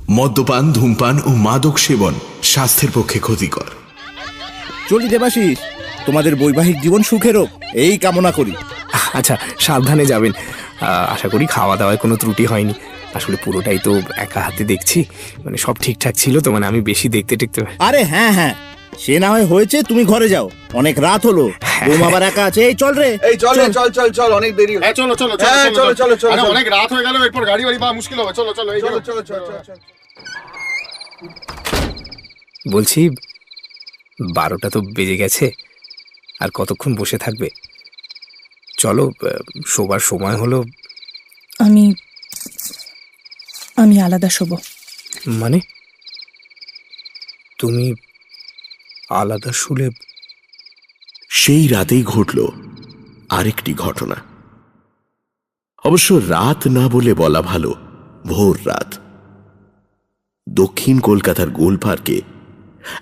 মদ্যপান, ধূমপান ও মাদক সেবন স্বাস্থ্যের পক্ষে ক্ষতিকর। চলি দেবাশিস, তোমাদের বৈবাহিক জীবন সুখের হোক এই কামনা করি। আচ্ছা, সাবধানে যাবেন। আশা করি খাওয়া দাওয়ায় কোনো ত্রুটি হয়নি। আসলে পুরোটাই তো একা হাতে দেখছি, মানে সব ঠিকঠাক ছিল তো, মানে আমি বেশি দেখতে টেকতে। আরে হ্যাঁ হ্যাঁ, সে না হয় হয়েছে, তুমি ঘরে যাও, অনেক রাত হলো। রুম আবার একা আছে। এই চল রে, এই চল চল চল চল, অনেক দেরি। হ্যাঁ চলো চলো হ্যাঁ চলো চলো চলো, অনেক রাত হয়ে গেল, এরপর গাড়ি বাড়ি পাওয়া মুশকিল হবে। চলো চলো চলো চলো চলো। বলছি 12টা তো বেজে গেছে, আর কতক্ষণ বসে থাকবে? চলো, শোবার সময় হলো। আমি আলাদা শোবো। মানে তুমি আলাদা শুলে? সেই রাতেই ঘটল আরেকটি ঘটনা। অবশ্য রাত না বলে বলা ভালো, ভোর রাত। দক্ষিণ কলকাতার গোলপার্কে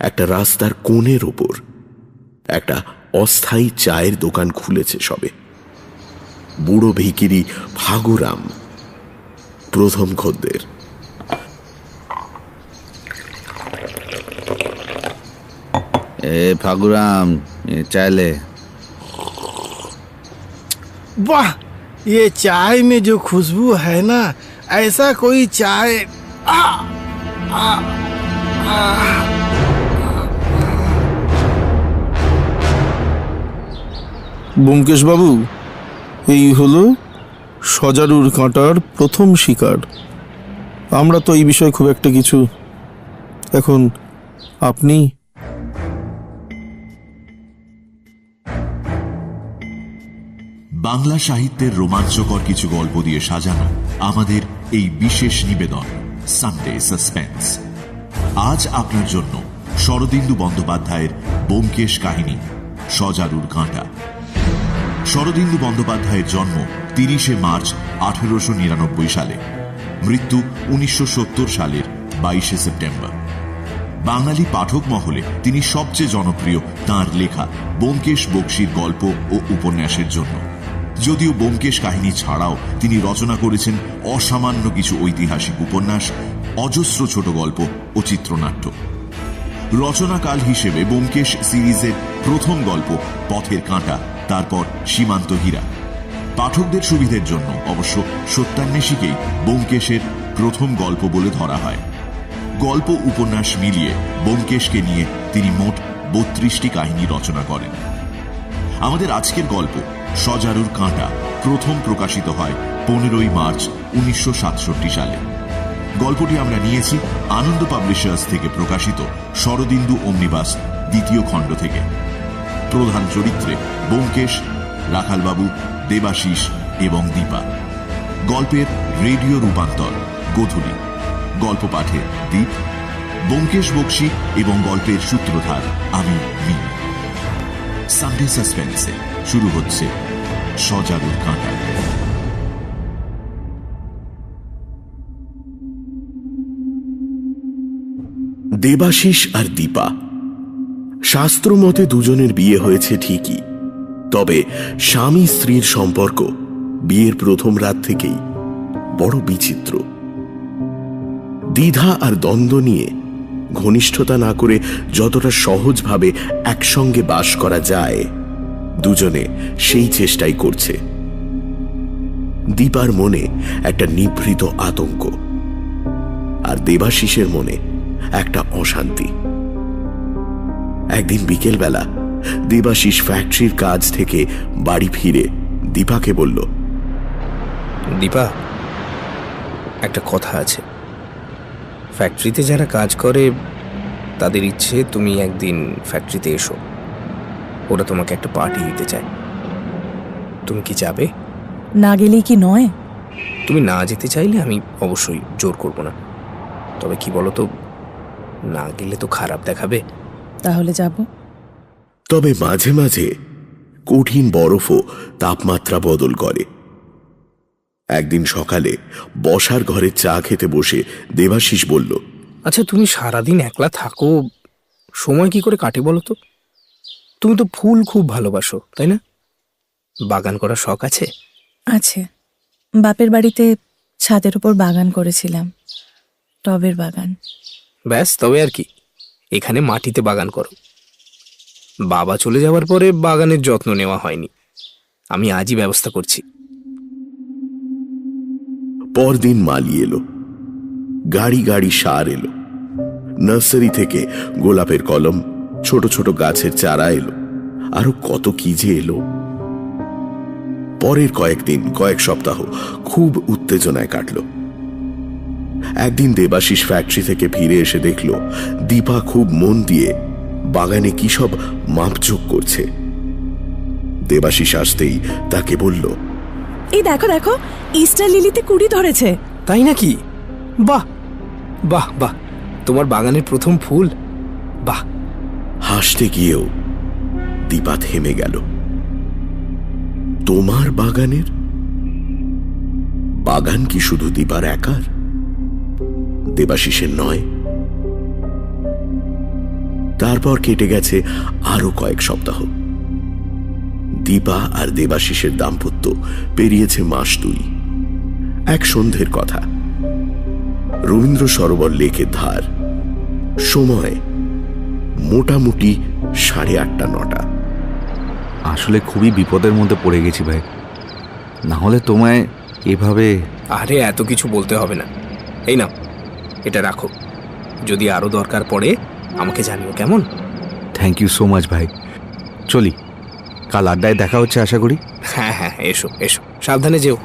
একটা রাস্তার কোণের ওপর একটা অস্থায়ী চায়ের দোকান খুলেছে সবে। বুড়ো ভিখিরি ফাগুরাম প্রথম খদ্দের। फागुराम चाय ले। वाह, ये चाय में जो खुशबू है ना, ऐसा कोई चाय। ব্যোমকেশ বাবু, এই হলো সজারুর কাঁটার প্রথম শিকার। আমরা তো এই বিষয়ে খুব একটা কিছু। এখন আপনি। বাংলা সাহিত্যের রোমাঞ্চকর কিছু গল্প দিয়ে সাজানো আমাদের এই বিশেষ নিবেদন সানডে সাসপেন্স। আজ আপনার জন্য শরদিন্দু বন্দ্যোপাধ্যায়ের ব্যোমকেশ কাহিনী সজারুর কাঁটা। শরদিন্দু বন্দ্যোপাধ্যায়ের জন্ম 30শে মার্চ 1899 সালে, মৃত্যু 1970 সালের 22শে সেপ্টেম্বর। বাঙালি পাঠক মহলে তিনি সবচেয়ে জনপ্রিয় তাঁর লেখা ব্যোমকেশ বক্সীর গল্প ও উপন্যাসের জন্য। যদিও ব্যোমকেশ কাহিনী ছাড়াও তিনি রচনা করেছেন অসামান্য কিছু ঐতিহাসিক উপন্যাস, অজস্র ছোট গল্প ও চিত্রনাট্য। রচনাকাল হিসেবে ব্যোমকেশ সিরিজের প্রথম গল্প পথের কাঁটা, তারপর সীমান্ত হীরা। পাঠকদের সুবিধের জন্য অবশ্য সত্যান্বেষীকেই ব্যোমকেশের প্রথম গল্প বলে ধরা হয়। গল্প উপন্যাস মিলিয়ে ব্যোমকেশকে নিয়ে তিনি মোট 32টি কাহিনী রচনা করেন। আমাদের আজকের গল্প সজারুর কাঁটা প্রথম প্রকাশিত হয় 15ই মার্চ 1967 সালে। গল্পটি আমরা নিয়েছি আনন্দ পাবলিশার্স থেকে প্রকাশিত শরদিন্দু অমনিবাস দ্বিতীয় খণ্ড থেকে। প্রধান চরিত্রে ব্যোমকেশ, রাখালবাবু, দেবাশিস এবং দীপা। গল্পের রেডিও রূপান্তর গোধূলি। গল্প পাঠে দীপ, ব্যোমকেশ বক্সী এবং গল্পের সূত্রধার আমি মিমি। সানডে সাসপেন্সে শুরু হচ্ছে সজারুর কাঁটা। দেবাশিস আর দীপা। শাস্ত্র মতে দুজনের বিয়ে হয়েছে ঠিকই, তবে স্বামী স্ত্রীর সম্পর্ক বিয়ের প্রথম রাত থেকেই বড় বিচিত্র। দ্বিধা আর দ্বন্দ্ব নিয়ে ঘনিষ্ঠতা না করে যতটা সহজভাবে একসঙ্গে বাস করা যায়, দুজনে সেই চেষ্টাই করছে। দীপার মনে একটা নিভৃত আতঙ্ক, আর দেবাশিসের মনে একটা অশান্তি। একদিন বিকেলবেলা দেবাশিস ফ্যাক্টরির কাজ থেকে বাড়ি ফিরে দীপাকে বলল, দীপা, একটা কথা আছে। ফ্যাক্টরিতে যারা কাজ করে তাদের ইচ্ছে তুমি একদিন ফ্যাক্টরিতে এসো, ওরা তোমাকে একটা পার্টি দিতে চায়। তুমি কি যাবে? না গেলেই কি নয়? তুমি না যেতে চাইলে আমি অবশ্যই জোর করব না, তবে কি বলো তো, না গেলে তো খারাপ দেখাবে। তাহলে যাব। তবে মাঝে মাঝে কঠিন বরফও তাপমাত্রা বদল করে। একদিন সকালে বসার ঘরে চা খেতে বসে দেবাশিস বলল, আচ্ছা, তুমি সারাদিন একলা থাকো, সময় কি করে কাটে বলো তো? তুমি তো ফুল খুব ভালোবাসো, তাই না? বাগান করার শখ আছে? আছে, বাপের বাড়িতে ছাদের উপর বাগান করেছিলাম। টবের বাগান। ব্যাস, তবে আর কি, এখানে মাটিতে বাগান করো। বাবা চলে যাওয়ার পরে বাগানের যত্ন নেওয়া হয়নি, আমি আজই ব্যবস্থা করছি। পরদিন মালি এলো, গাড়ি গাড়ি সার এলো, নার্সারি থেকে গোলাপের কলম, ছোট ছোট গাছের চারা এলো, আরো কত কি যে এলো। পরের কয়েকদিন, কয়েক সপ্তাহ খুব উত্তেজনায় কাটল। একদিন দেবাশিস ফ্যাক্টরি থেকে ফিরে এসে দেখল দীপা খুব মন দিয়ে বাগানে কি সব মাপজোক করছে। দেবাশিস আসতেই তাকে বলল, এই দেখো দেখো, ইস্টার লিলিতে কুড়ি ধরেছে। তাই নাকি? বাহ বাহ বাহ, তোমার বাগানের প্রথম ফুল, বাহ। হাসতে গিয়েও দীপা থেমে গেল। তোমার বাগানের? বাগান কি শুধু দীপার একার? দেবাশিসের নয়? তারপর কেটে গেছে আরো কয়েক সপ্তাহ। দীপা আর দেবাশিসের দাম্পত্য পেরিয়েছে মাস 2। এক সন্ধ্যের কথা, রবীন্দ্র সরোবর লেকের ধার, সময় মোটামুটি 8:30-9টা। আসলে খুবই বিপদের মধ্যে পড়ে গেছি ভাই, না হলে তোমায় এভাবে। আরে এত কিছু বলতে হবে না, এই নাও, এটা রাখো, যদি আরো দরকার পড়ে আমাকে জানিও, কেমন? থ্যাংক ইউ সো মাচ ভাই। চলি, কাল আড্ডায় দেখা হচ্ছে আশা করি। হ্যাঁ হ্যাঁ, এসো এসো, সাবধানে যেও।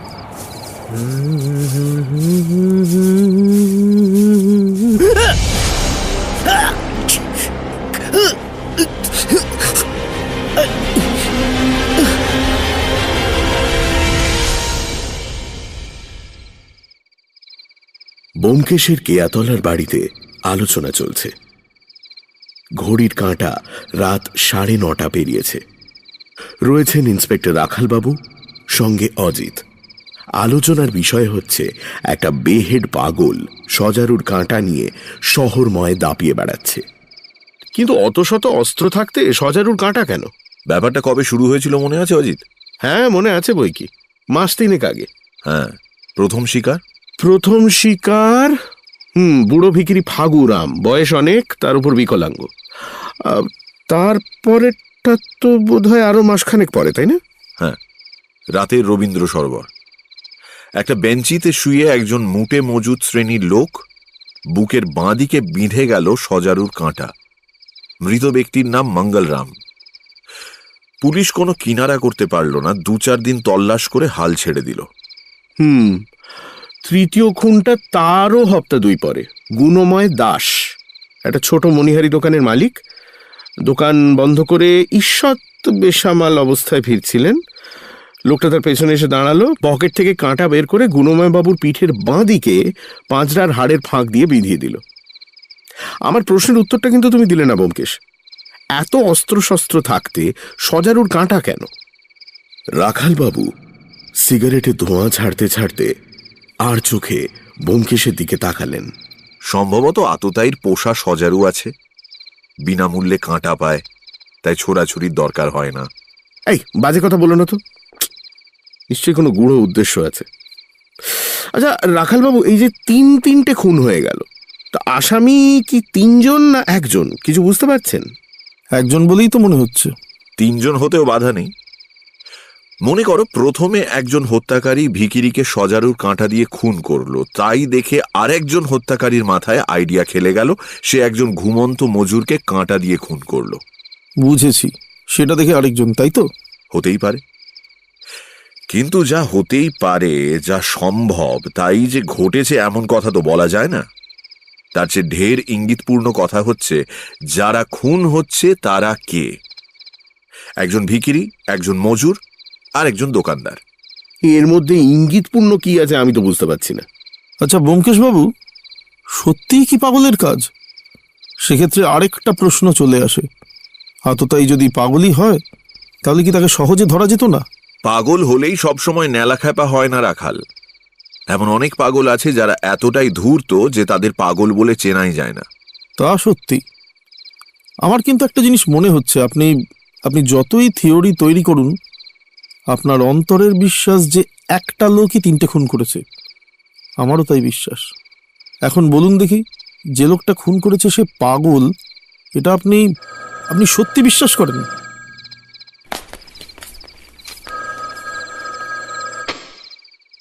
ব্যোমকেশের কেয়াতলার বাড়িতে আলোচনা চলছে। ঘড়ির কাঁটা রাত 9:30 পেরিয়েছে। রয়েছেন ইন্সপেক্টর রাখালবাবু, সঙ্গে অজিত। আলোচনার বিষয় হচ্ছে একটা বেহেড পাগল সজারুর কাঁটা নিয়ে শহরময় দাপিয়ে বেড়াচ্ছে। কিন্তু অত শত অস্ত্র থাকতে সজারুর কাঁটা কেন? ব্যাপারটা কবে শুরু হয়েছিল মনে আছে অজিত? হ্যাঁ, মনে আছে বই কি, মাস 3 আগে। হ্যাঁ, প্রথম শিকার? প্রথম শিকার বুড়ো ভিকিরি ফাগুরাম, বয়স অনেক, তার উপর বিকলাঙ্গ। তারপরেরটা তো বোধহয় আরো মাসখানেক পরে, তাই না? হ্যাঁ, রাতের রবীন্দ্র সরোবর। একটা বেঞ্চিতে শুয়ে একজন মুটে মজুদ শ্রেণীর লোক, বুকের বাঁদিকে বিঁধে গেল সজারুর কাঁটা। মৃত ব্যক্তির নাম মঙ্গলরাম। পুলিশ কোনো কিনারা করতে পারল না, 2-4 দিন তল্লাশ করে হাল ছেড়ে দিল। তৃতীয় খুনটা তারও হপ্তা 2 পরে। গুণময় দাস, একটা ছোট মণিহারি দোকানের মালিক, দোকান বন্ধ করে ঈষৎ বেসামাল অবস্থায় ফিরছিলেন। লোকটা তার পেছনে এসে দাঁড়ালো, পকেট থেকে কাঁটা বের করে গুণময় বাবুর পিঠের বাঁদিকে 5টার হাড়ের ফাঁক দিয়ে বিঁধিয়ে দিল। আমার প্রশ্নের উত্তরটা কিন্তু তুমি দিলে না ব্যোমকেশ। এত অস্ত্রশস্ত্র থাকতে সজারুর কাঁটা কেন? রাখালবাবু সিগারেটে ধোঁয়া ছাড়তে ছাড়তে আর চোখে ব্যোমকেশের দিকে তাকালেন। সম্ভবত আততায়ীর পোষা সজারু আছে, বিনামূল্যে কাঁটা পায়, তাই ছোড়াছুরির দরকার হয় না। এই বাজে কথা বলো না তো, নিশ্চয়ই কোনো গূঢ় উদ্দেশ্য আছে। আচ্ছা রাখালবাবু, এই যে 3টে খুন হয়ে গেল, তা আসামি কি 3 জন না 1 জন, কিছু বুঝতে পারছেন? 1 জন বলেই তো মনে হচ্ছে। 3 জন হতেও বাধা নেই। মনে করো প্রথমে একজন হত্যাকারী ভিকিরিকে সজারুর কাঁটা দিয়ে খুন করলো, তাই দেখে আরেকজন হত্যাকারীর মাথায় আইডিয়া খেলে গেল, সে একজন ঘুমন্ত মজুরকে কাঁটা দিয়ে খুন করলো। বুঝেছি, সেটা দেখে আরেকজন, তাই তো? হতেই পারে, কিন্তু যা হতেই পারে, যা সম্ভব, তাই যে ঘটেছে এমন কথা তো বলা যায় না। তার চেয়ে ঢের ইঙ্গিতপূর্ণ কথা হচ্ছে যারা খুন হচ্ছে তারা কে। একজন ভিকিরি, একজন মজুর, আর একজন দোকানদার। এর মধ্যে ইঙ্গিতপূর্ণ কি আছে আমি তো বুঝতে পারছি না। আচ্ছা ব্যোমকেশ বাবু, সত্যিই কি পাগলের কাজ? সেক্ষেত্রে আরেকটা প্রশ্ন চলে আসে, আততায়ী যদি পাগলই হয় তাহলে কি তাকে সহজে ধরা যেত না? পাগল হলেই সবসময় ন্যালাখ্যাপা হয় না রাখাল। এমন অনেক পাগল আছে যারা এতটাই ধূর্ত যে তাদের পাগল বলে চেনাই যায় না। তা সত্যি। আমার কিন্তু একটা জিনিস মনে হচ্ছে, আপনি যতই থিওরি তৈরি করুন, আপনার অন্তরের বিশ্বাস যে একটা লোকই 3টে খুন করেছে। আমারও তাই বিশ্বাস। এখন বলুন দেখি, যে লোকটা খুন করেছে সে পাগল, এটা আপনি আপনি সত্যি বিশ্বাস করেন?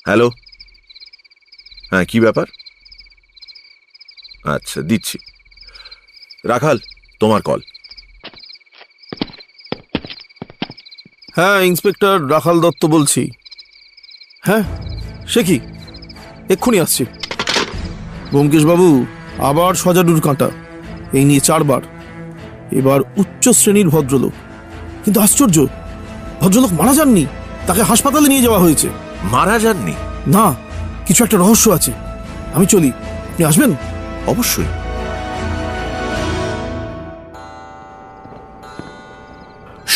হ্যালো, হ্যাঁ কি ব্যাপার? আচ্ছা দিচ্ছি। রাখাল, তোমার কল। হ্যাঁ, ইন্সপেক্টর রাখাল দত্ত বলছি। হ্যাঁ, সে কি, এক্ষুনি আসছি। ব্যোমকেশ বাবু, আবার সজারুর কাঁটা, এই নিয়ে 4 বার। এবার উচ্চ শ্রেণীর ভদ্রলোক, কিন্তু আশ্চর্য, ভদ্রলোক মারা যাননি, তাকে হাসপাতালে নিয়ে যাওয়া হয়েছে। মারা যাননি? না, কিছু একটা রহস্য আছে। আমি চলি, আপনি আসবেন? অবশ্যই।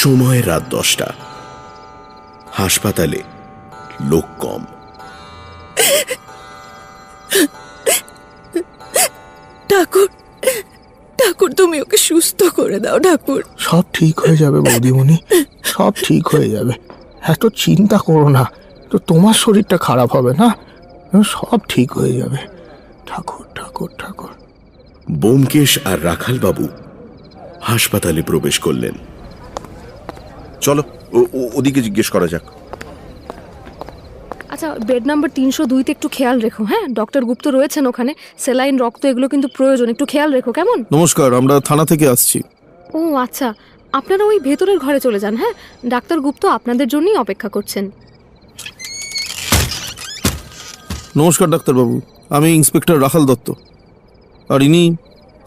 সময় রাত 10টা। হাসপাতালে লোক কম। ঠাকুর, ঠাকুর তুমি ওকে সুস্থ করে দাও ঠাকুর। সব ঠিক হয়ে যাবে বৌদিমণি, সব ঠিক হয়ে যাবে, এত চিন্তা করো না। তো তোমার শরীরটা খারাপ হবে না, সব ঠিক হয়ে যাবে। ঠাকুর ঠাকুর ঠাকুর। ব্যোমকেশ আর রাখাল বাবু হাসপাতালে প্রবেশ করলেন। চলো ওদিকে জিজ্ঞেস করা যাক। আচ্ছা, বেড নাম্বার 302-তে একটু খেয়াল রেখো। হ্যাঁ, ডক্টর গুপ্ত রয়েছেন ওখানে, সেলাইন, রক্ত এগুলো কিন্তু প্রয়োজন, একটু খেয়াল রেখো, কেমন? নমস্কার, আমরা থানা থেকে আসছি। ও আচ্ছা, আপনারা ওই ভেতরের ঘরে চলে যান। হ্যাঁ, ডাক্তার গুপ্ত আপনাদের জন্যই অপেক্ষা করছেন। নমস্কার ডাক্তারবাবু, আমি ইন্সপেক্টর রাখাল দত্ত, আর ইনি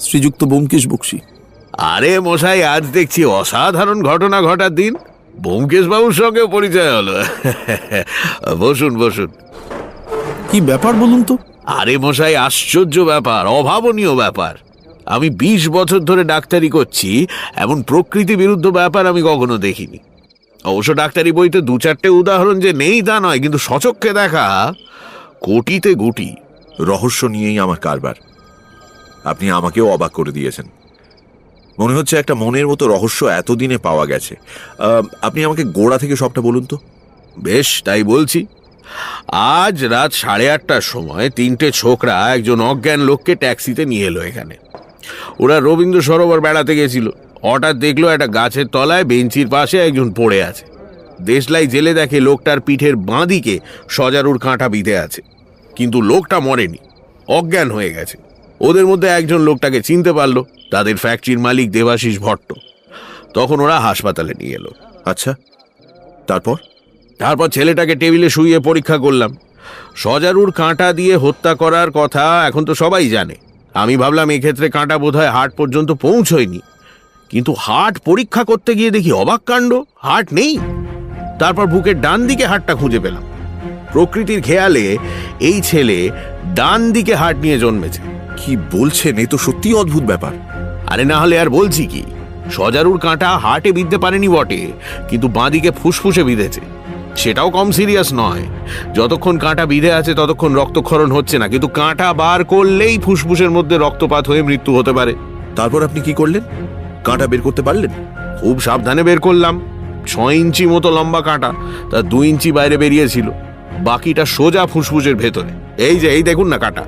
শ্রীযুক্ত ব্যোমকেশ বক্সী। আরে মশাই, আজ দেখছি অসাধারণ ঘটনা ঘটার দিন। ব্যোমকেশ বাবুর সঙ্গে পরিচয় হলো। বসুন বসুন। কি ব্যাপার বলুন তো? আরে মশাই, আশ্চর্য ব্যাপার, অভাবনীয় ব্যাপার। আমি 20 বছর ধরে ডাক্তারি করছি, এমন প্রকৃতি বিরুদ্ধ ব্যাপার আমি কখনো দেখিনি। অবশ্য ডাক্তারি বইতে 2-4টে উদাহরণ যে নেই তা নয়, কিন্তু সচক্ষে দেখা কোটিতে গুটি। রহস্য নিয়েই আমার কারবার। আপনি আমাকেও অবাক করে দিয়েছেন। মনে হচ্ছে একটা মনের মতো রহস্য এতদিনে পাওয়া গেছে। আপনি আমাকে গোড়া থেকে সবটা বলুন তো। বেশ, তাই বলছি। আজ রাত 8:30টার সময় 3টে ছোকরা একজন অজ্ঞান লোককে ট্যাক্সিতে নিয়ে এলো এখানে। ওরা রবীন্দ্র সরোবর বেড়াতে গেছিল। হঠাৎ দেখলো একটা গাছের তলায় বেঞ্চির পাশে একজন পড়ে আছে। দেশলাই জেলে দেখে লোকটার পিঠের বাঁ দিকে সজারুর কাঁটা বিঁধে আছে, কিন্তু লোকটা মরেনি, অজ্ঞান হয়ে গেছে। ওদের মধ্যে একজন লোকটাকে চিনতে পারলো, তাদের ফ্যাক্টরির মালিক দেবাশিস ভট্ট। তখন ওরা হাসপাতালে নিয়ে এলো। আচ্ছা, তারপর? তারপর ছেলেটাকে টেবিলে শুইয়ে পরীক্ষা করলাম। সজারুর কাঁটা দিয়ে হত্যা করার কথা এখন তো সবাই জানে। আমি ভাবলাম এক্ষেত্রে কাঁটা বোধহয় হার্ট পর্যন্ত পৌঁছয়নি, কিন্তু হার্ট পরীক্ষা করতে গিয়ে দেখি অবাক কাণ্ড, হার্ট নেই। তারপর বুকের ডান দিকে হার্টটা খুঁজে পেলাম। প্রকৃতির খেয়ালে এই ছেলে ডান দিকে হার্ট নিয়ে জন্মেছে। কি বলছেন? এ তো সত্যি অদ্ভুত ব্যাপার। আরে না হলে আর বলছি কি, সজারুর কাঁটা হার্টে বিঁধতে পারেনি বটে, কিন্তু বাঁদিকে ফুসফুসে বিঁধেছে। সেটাও কম সিরিয়াস নয়। যতক্ষণ কাঁটা বিঁধে আছে ততক্ষণ রক্তক্ষরণ হচ্ছে না, কিন্তু কাঁটা বার করলেই ফুসফুসের মধ্যে রক্তপাত হয়ে মৃত্যু হতে পারে। তারপর আপনি কি করলেন? কাঁটা বের করতে পারলেন? খুব সাবধানে বের করলাম। 6 ইঞ্চি মতো লম্বা কাঁটা, তার 2 ইঞ্চি বাইরে বেরিয়েছিল, বাকিটা সোজা ফুসফুসের ভেতরে। এই যে, এই দেখুন না কাঁটা।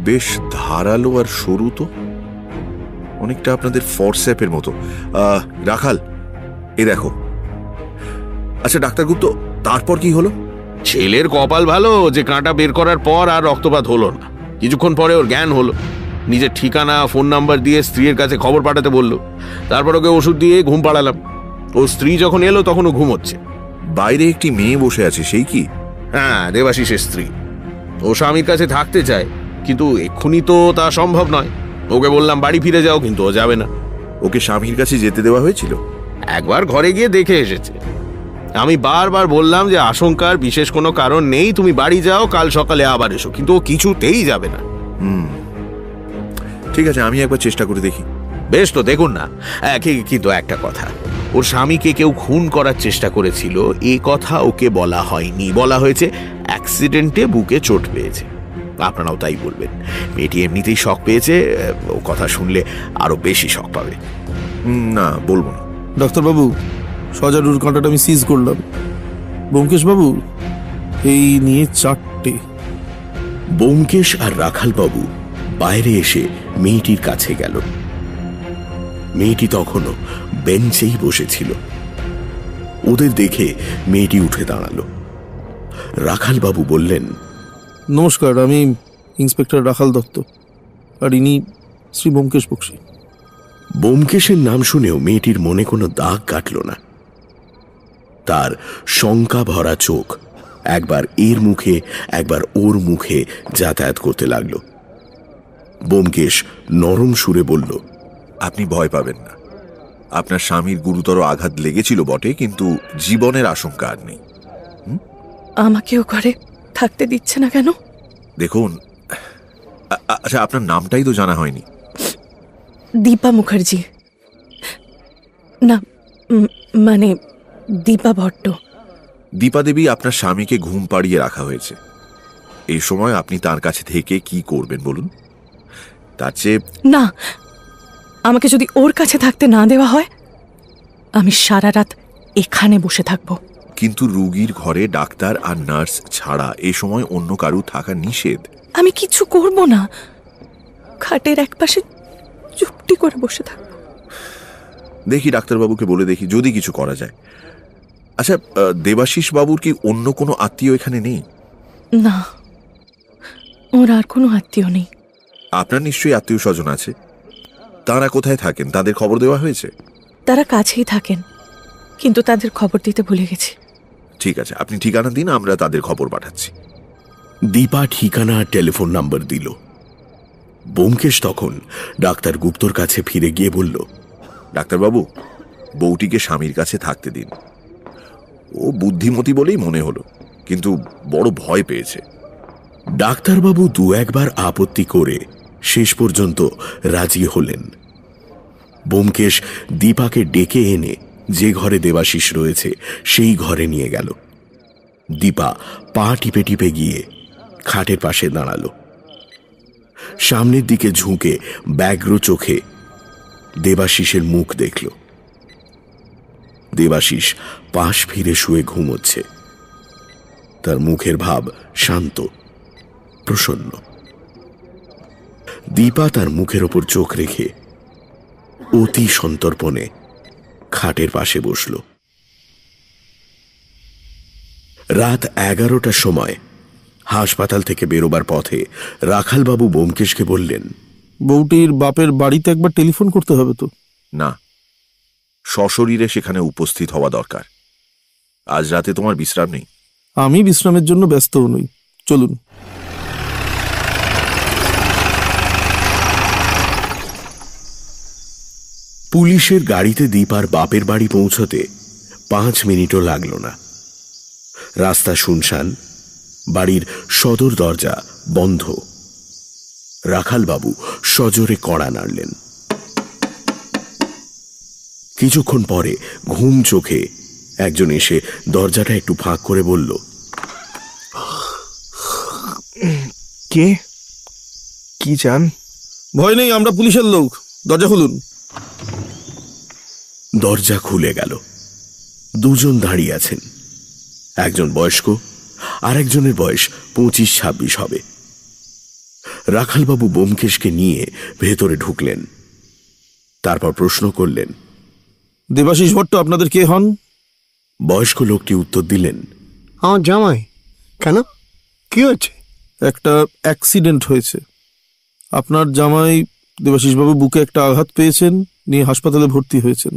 বেশ ধারালো আর সরু তো, অনেকটা আপনাদের ফরসেপের মতো। রাখাল, এ দেখো। আচ্ছা ডাক্তার গুপ্ত, তারপর কি হলো? ছেলের কপাল ভালো যে কাঁটা বের করার পর আর রক্তপাত হলো না। কিছুক্ষণ পরে ওর জ্ঞান হলো। নিজের ঠিকানা, ফোন নাম্বার দিয়ে স্ত্রীর কাছে খবর পাঠাতে বললো। তারপর ওকে ওষুধ দিয়ে ঘুম পাড়ালাম। ও স্ত্রী যখন এলো তখন ও ঘুমোচ্ছে। বাইরে একটি মেয়ে বসে আছে, সেই কি? হ্যাঁ, দেবাশিসের স্ত্রী। ও স্বামীর কাছে থাকতে চায়, কিন্তু এক্ষুনি তো তা সম্ভব নয়। ওকে বললাম বাড়ি ফিরে যাও, কিন্তু ও যাবে না। ওকে স্বামীর কাছে যেতে দেওয়া হয়েছিল? একবার ঘরে গিয়ে দেখে এসেছে। আমি বারবার বললাম যে আশঙ্কার বিশেষ কোনো কারণ নেই, তুমি বাড়ি যাও, কাল সকালে আবার এসো, কিন্তু ও কিছুতেই যাবে না। ঠিক আছে, আমি একবার চেষ্টা করে দেখি। বেশ, তো দেখুন না। কিন্তু একটা কথা, ওর স্বামীকে কেউ খুন করার চেষ্টা করেছিল এ কথা ওকে বলা হয়নি। বলা হয়েছে অ্যাক্সিডেন্টে বুকে চোট পেয়েছে। আপনারাও তাই বলবেন। মেয়েটি এমনিতেই শক পেয়েছে, ও কথা শুনলে আরো বেশি শক পাবে। না, বলবো না। ডাক্তারবাবু, সজারুর কাঁটাটা আমি সিজ করলাম। ব্যোমকেশ বাবু, এই নিয়ে 4টে। ব্যোমকেশ আর রাখালবাবু বাইরে এসে মেয়েটির কাছে গেল। মেয়েটি তখনও বেঞ্চেই বসেছিল। ওদের দেখে মেয়েটি উঠে দাঁড়ালো। রাখালবাবু বললেন, নমস্কার, আমি ইন্সপেক্টর রাখাল দত্ত, আর ইনি শ্রী ব্যোমকেশ বক্সী। ব্যোমকেশের নাম শুনেও মেয়েটির মনে কোনো দাগ কাটল না। তার শঙ্কা ভরা চোখ একবার এর মুখে একবার ওর মুখে যাতায়াত করতে লাগলো। ব্যোমকেশ নরম সুরে বলল, আপনি ভয় পাবেন না। আপনার স্বামীর গুরুতর আঘাত লেগেছিল বটে, কিন্তু জীবনের আশঙ্কা আর নেই। আমাকেও ঘরে থাকতে দিচ্ছে না কেন? দেখুন, আচ্ছা, আপনার নামটাই তো জানা হয়নি। দীপা মুখার্জি। না, মানে দীপা ভট্ট। দীপা দেবী, আপনার স্বামীকে ঘুম পাড়িয়ে রাখা হয়েছে। এই সময় আপনি তার কাছে থেকে কি করবেন বলুন? তার চেয়ে না, আমাকে যদি ওর কাছে থাকতে না দেওয়া হয়, আমি সারা রাত এখানে বসে থাকবো। কিন্তু রুগীর ঘরে ডাক্তার আর নার্স ছাড়া এই সময় অন্য কারু থাকা নিষেধ। আমি কিছু করব না, খাটের একপাশে চুপটি করে বসে থাকবো। দেখি, ডাক্তারবাবুকে বলে দেখি যদি কিছু করা যায়। আচ্ছা, দেবাশিস বাবুর কি অন্য কোনো আত্মীয় এখানে নেই? না, ওর আর কোনো আত্মীয় নেই। আপনার নিশ্চয়ই আত্মীয় স্বজন আছে। তারা কোথায় থাকেন? তাদের খবর দেওয়া হয়েছে? তারা কাছেই থাকেন, কিন্তু তাদের খবর দিতে ভুলে গেছি। ঠিক আছে, আপনি ঠিকানা দিন, আমরা তাদের খবর পাঠাচ্ছি। দীপা ঠিকানা আর টেলিফোন নাম্বার দিল। ব্যোমকেশ তখন ডাক্তার গুপ্তর কাছে ফিরে গিয়ে বলল, ডাক্তারবাবু, বউটিকে স্বামীর কাছে থাকতে দিন। ও বুদ্ধিমতী বলেই মনে হলো, কিন্তু বড় ভয় পেয়েছে। ডাক্তারবাবু দু একবার আপত্তি করে শেষ পর্যন্ত রাজি হলেন। ব্যোমকেশ দীপাকে ডেকে এনে যে ঘরে দেবাশিস রয়েছে সেই ঘরে নিয়ে গেল। দীপা পা টিপে টিপে গিয়ে খাটের পাশে দাঁড়ালো। সামনের দিকে ঝুঁকে ব্যগ্র চোখে দেবাশিসের মুখ দেখল। দেবাশিস পাশ ফিরে শুয়ে ঘুমোচ্ছে। তার মুখের ভাব শান্ত, প্রসন্ন। দীপা তার মুখের ওপর চোখ রেখে অতি সন্তর্পণে খাটের পাশে বসল। রাত 11টার সময় হাসপাতাল থেকে বেরোবার পথে রাখালবাবু ব্যোমকেশকে বললেন, বউটির বাপের বাড়িতে একবার টেলিফোন করতে হবে তো? না, সশরীরে সেখানে উপস্থিত হওয়া দরকার। আজ রাতে তোমার বিশ্রাম নেই। আমি বিশ্রামের জন্য ব্যস্ত নই, চলুন। পুলিশের গাড়িতে দীপার বাপের বাড়ি পৌঁছতে 5 মিনিটও লাগল না। রাস্তা শুনশান, বাড়ির সদর দরজা বন্ধ। রাখালবাবু সজোরে কড়া নাড়লেন। কিছুক্ষণ পরে ঘুম চোখে একজন এসে দরজাটা একটু ফাঁক করে বলল, কে? কি চান? ভয় নেই, আমরা পুলিশের লোক, দরজা খুলুন। দরজা খুলে গেল। দুজন দাঁড়িয়ে আছেন। একজন বয়স্ক, আর একজনের বয়স 25-26 হবে। রাখালবাবু ব্যোমকেশকে নিয়ে ভেতরে ঢুকলেন। তারপর প্রশ্ন করলেন, দেবাশিস ভট্ট আপনাদের কে হন? বয়স্ক লোকটি উত্তর দিলেন, আমার জামাই। কেন, কি হয়েছে? একটা অ্যাক্সিডেন্ট হয়েছে। আপনার জামাই দেবাশিসবাবু বুকে একটা আঘাত পেয়েছেন, নিয়ে হাসপাতালে ভর্তি হয়েছেন।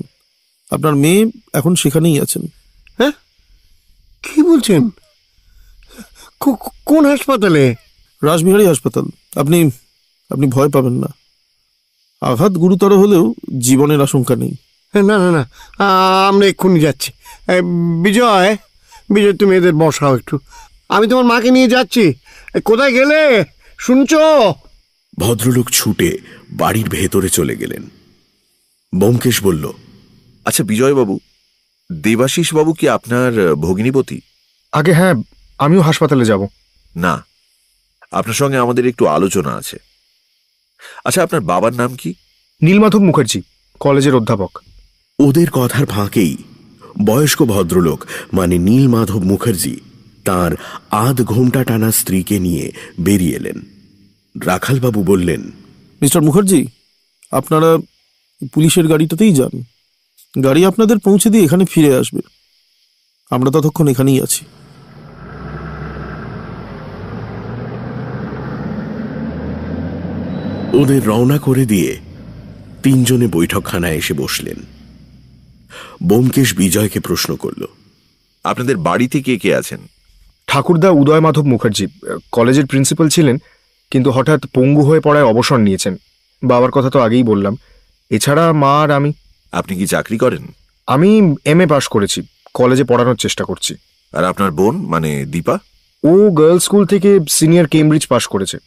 আপনার মেয়ে এখন সেখানেই আছেন। হ্যাঁ, কি বলছেন? কোন হাসপাতালে? রাসবিহারী হাসপাতাল। আপনি আপনি ভয় পাবেন না। আঘাত গুরুতর হলেও জীবনের আশঙ্কা নেই। না না না, আমরা এক্ষুনি যাচ্ছি। বিজয়, বিজয়, তুমি এদের বসাও একটু। আমি তোমার মাকে নিয়ে যাচ্ছি। কোথায় গেলে শুনছো? ভদ্রলোক ছুটে বাড়ির ভেতরে চলে গেলেন। ব্যোমকেশ বলল, আচ্ছা বিজয়বাবু, দেবাশিস বাবু কি আপনার ভগিনীপতি? আগে হ্যাঁ, আমিও হাসপাতালে যাব। না, আপনার সঙ্গে আমাদের একটু আলোচনা আছে। আচ্ছা, আপনার বাবার নাম কি? নীলমাধব মুখার্জি, কলেজের অধ্যাপক। ওদের কথার ফাঁকেই বয়স্ক ভদ্রলোক মানে নীলমাধব মুখার্জি তার আধ ঘোমটা টানা স্ত্রীকে নিয়ে বেরিয়ে এলেন। রাখালবাবু বললেন, মিস্টার মুখার্জি, আপনারা পুলিশের গাড়িটাতেই যান। গাড়ি আপনাদের পৌঁছে দিয়ে এখানে ফিরে আসবে। আমরা ততক্ষণ এখানেই আছি। ওদের রওনা করে দিয়ে তিনজনে বৈঠকখানায় এসে বসলেন। ব্যোমকেশ বিজয়কে প্রশ্ন করল, আপনাদের বাড়িতে কে কে আছেন? ঠাকুরদা উদয় মাধব মুখার্জি কলেজের প্রিন্সিপাল ছিলেন, কিন্তু হঠাৎ পঙ্গু হয়ে পড়ায় অবসর নিয়েছেন। বাবার কথা তো আগেই বললাম। এছাড়া মা আর আমি। আপনি কি চাকরি করেন? আমি MA পাশ করেছি, কলেজে পড়ানোর চেষ্টা করছি। আর আপনার বোন মানে দীপা? ও গার্লস স্কুল থেকে সিনিয়র কেমব্রিজ পাশ করেছে,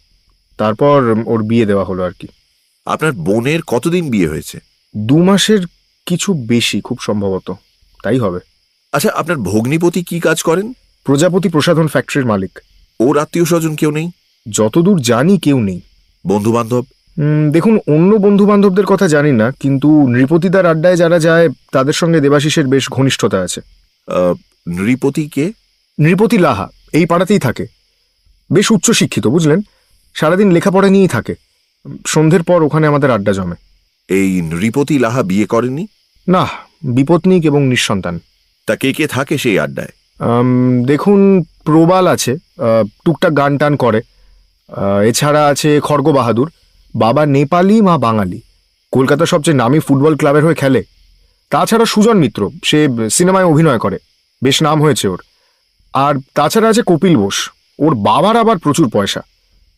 তারপর ওর বিয়ে দেওয়া হলো আর কি। আপনার বোনের কতদিন বিয়ে হয়েছে? 2 মাসের কিছু বেশি, খুব সম্ভবত তাই হবে। আচ্ছা, আপনার ভগ্নিপতি কি কাজ করেন? প্রজাপতি প্রসাধন ফ্যাক্টরির মালিক। ওর আত্মীয় স্বজন কেউ নেই? যতদূর জানি কেউ নেই। বন্ধু বান্ধব? দেখুন, অন্য বন্ধু বান্ধবদের কথা জানি না, কিন্তু নৃপতিদার আড্ডায় যারা যায় তাদের সঙ্গে দেবাশিসের বেশ ঘনিষ্ঠতা আছে। নৃপতি কে? নৃপতি লাহা এই পাড়াতেই থাকে, বেশ উচ্চশিক্ষিত বুঝলেন, সারাদিন লেখাপড়া নিয়েই থাকে। সন্ধ্যের পর ওখানে আমাদের আড্ডা জমে। এই নৃপতি লাহা বিয়ে করেননি? না, বিপত্নিক এবং নিঃসন্তান। তা কে কে থাকে সেই আড্ডায়? দেখুন, প্রবাল আছে, টুকটাক গান টান করে। এছাড়া আছে খড়গ বাহাদুর, বাবা নেপালি মা বাঙালি, কলকাতার সবচেয়ে নামী ফুটবল ক্লাবের হয়ে খেলে। তাছাড়া সুজন মিত্র, সে সিনেমায় অভিনয় করে, বেশ নাম হয়েছে ওর। আর তাছাড়া আছে কপিল বোস, ওর বাবার আবার প্রচুর পয়সা।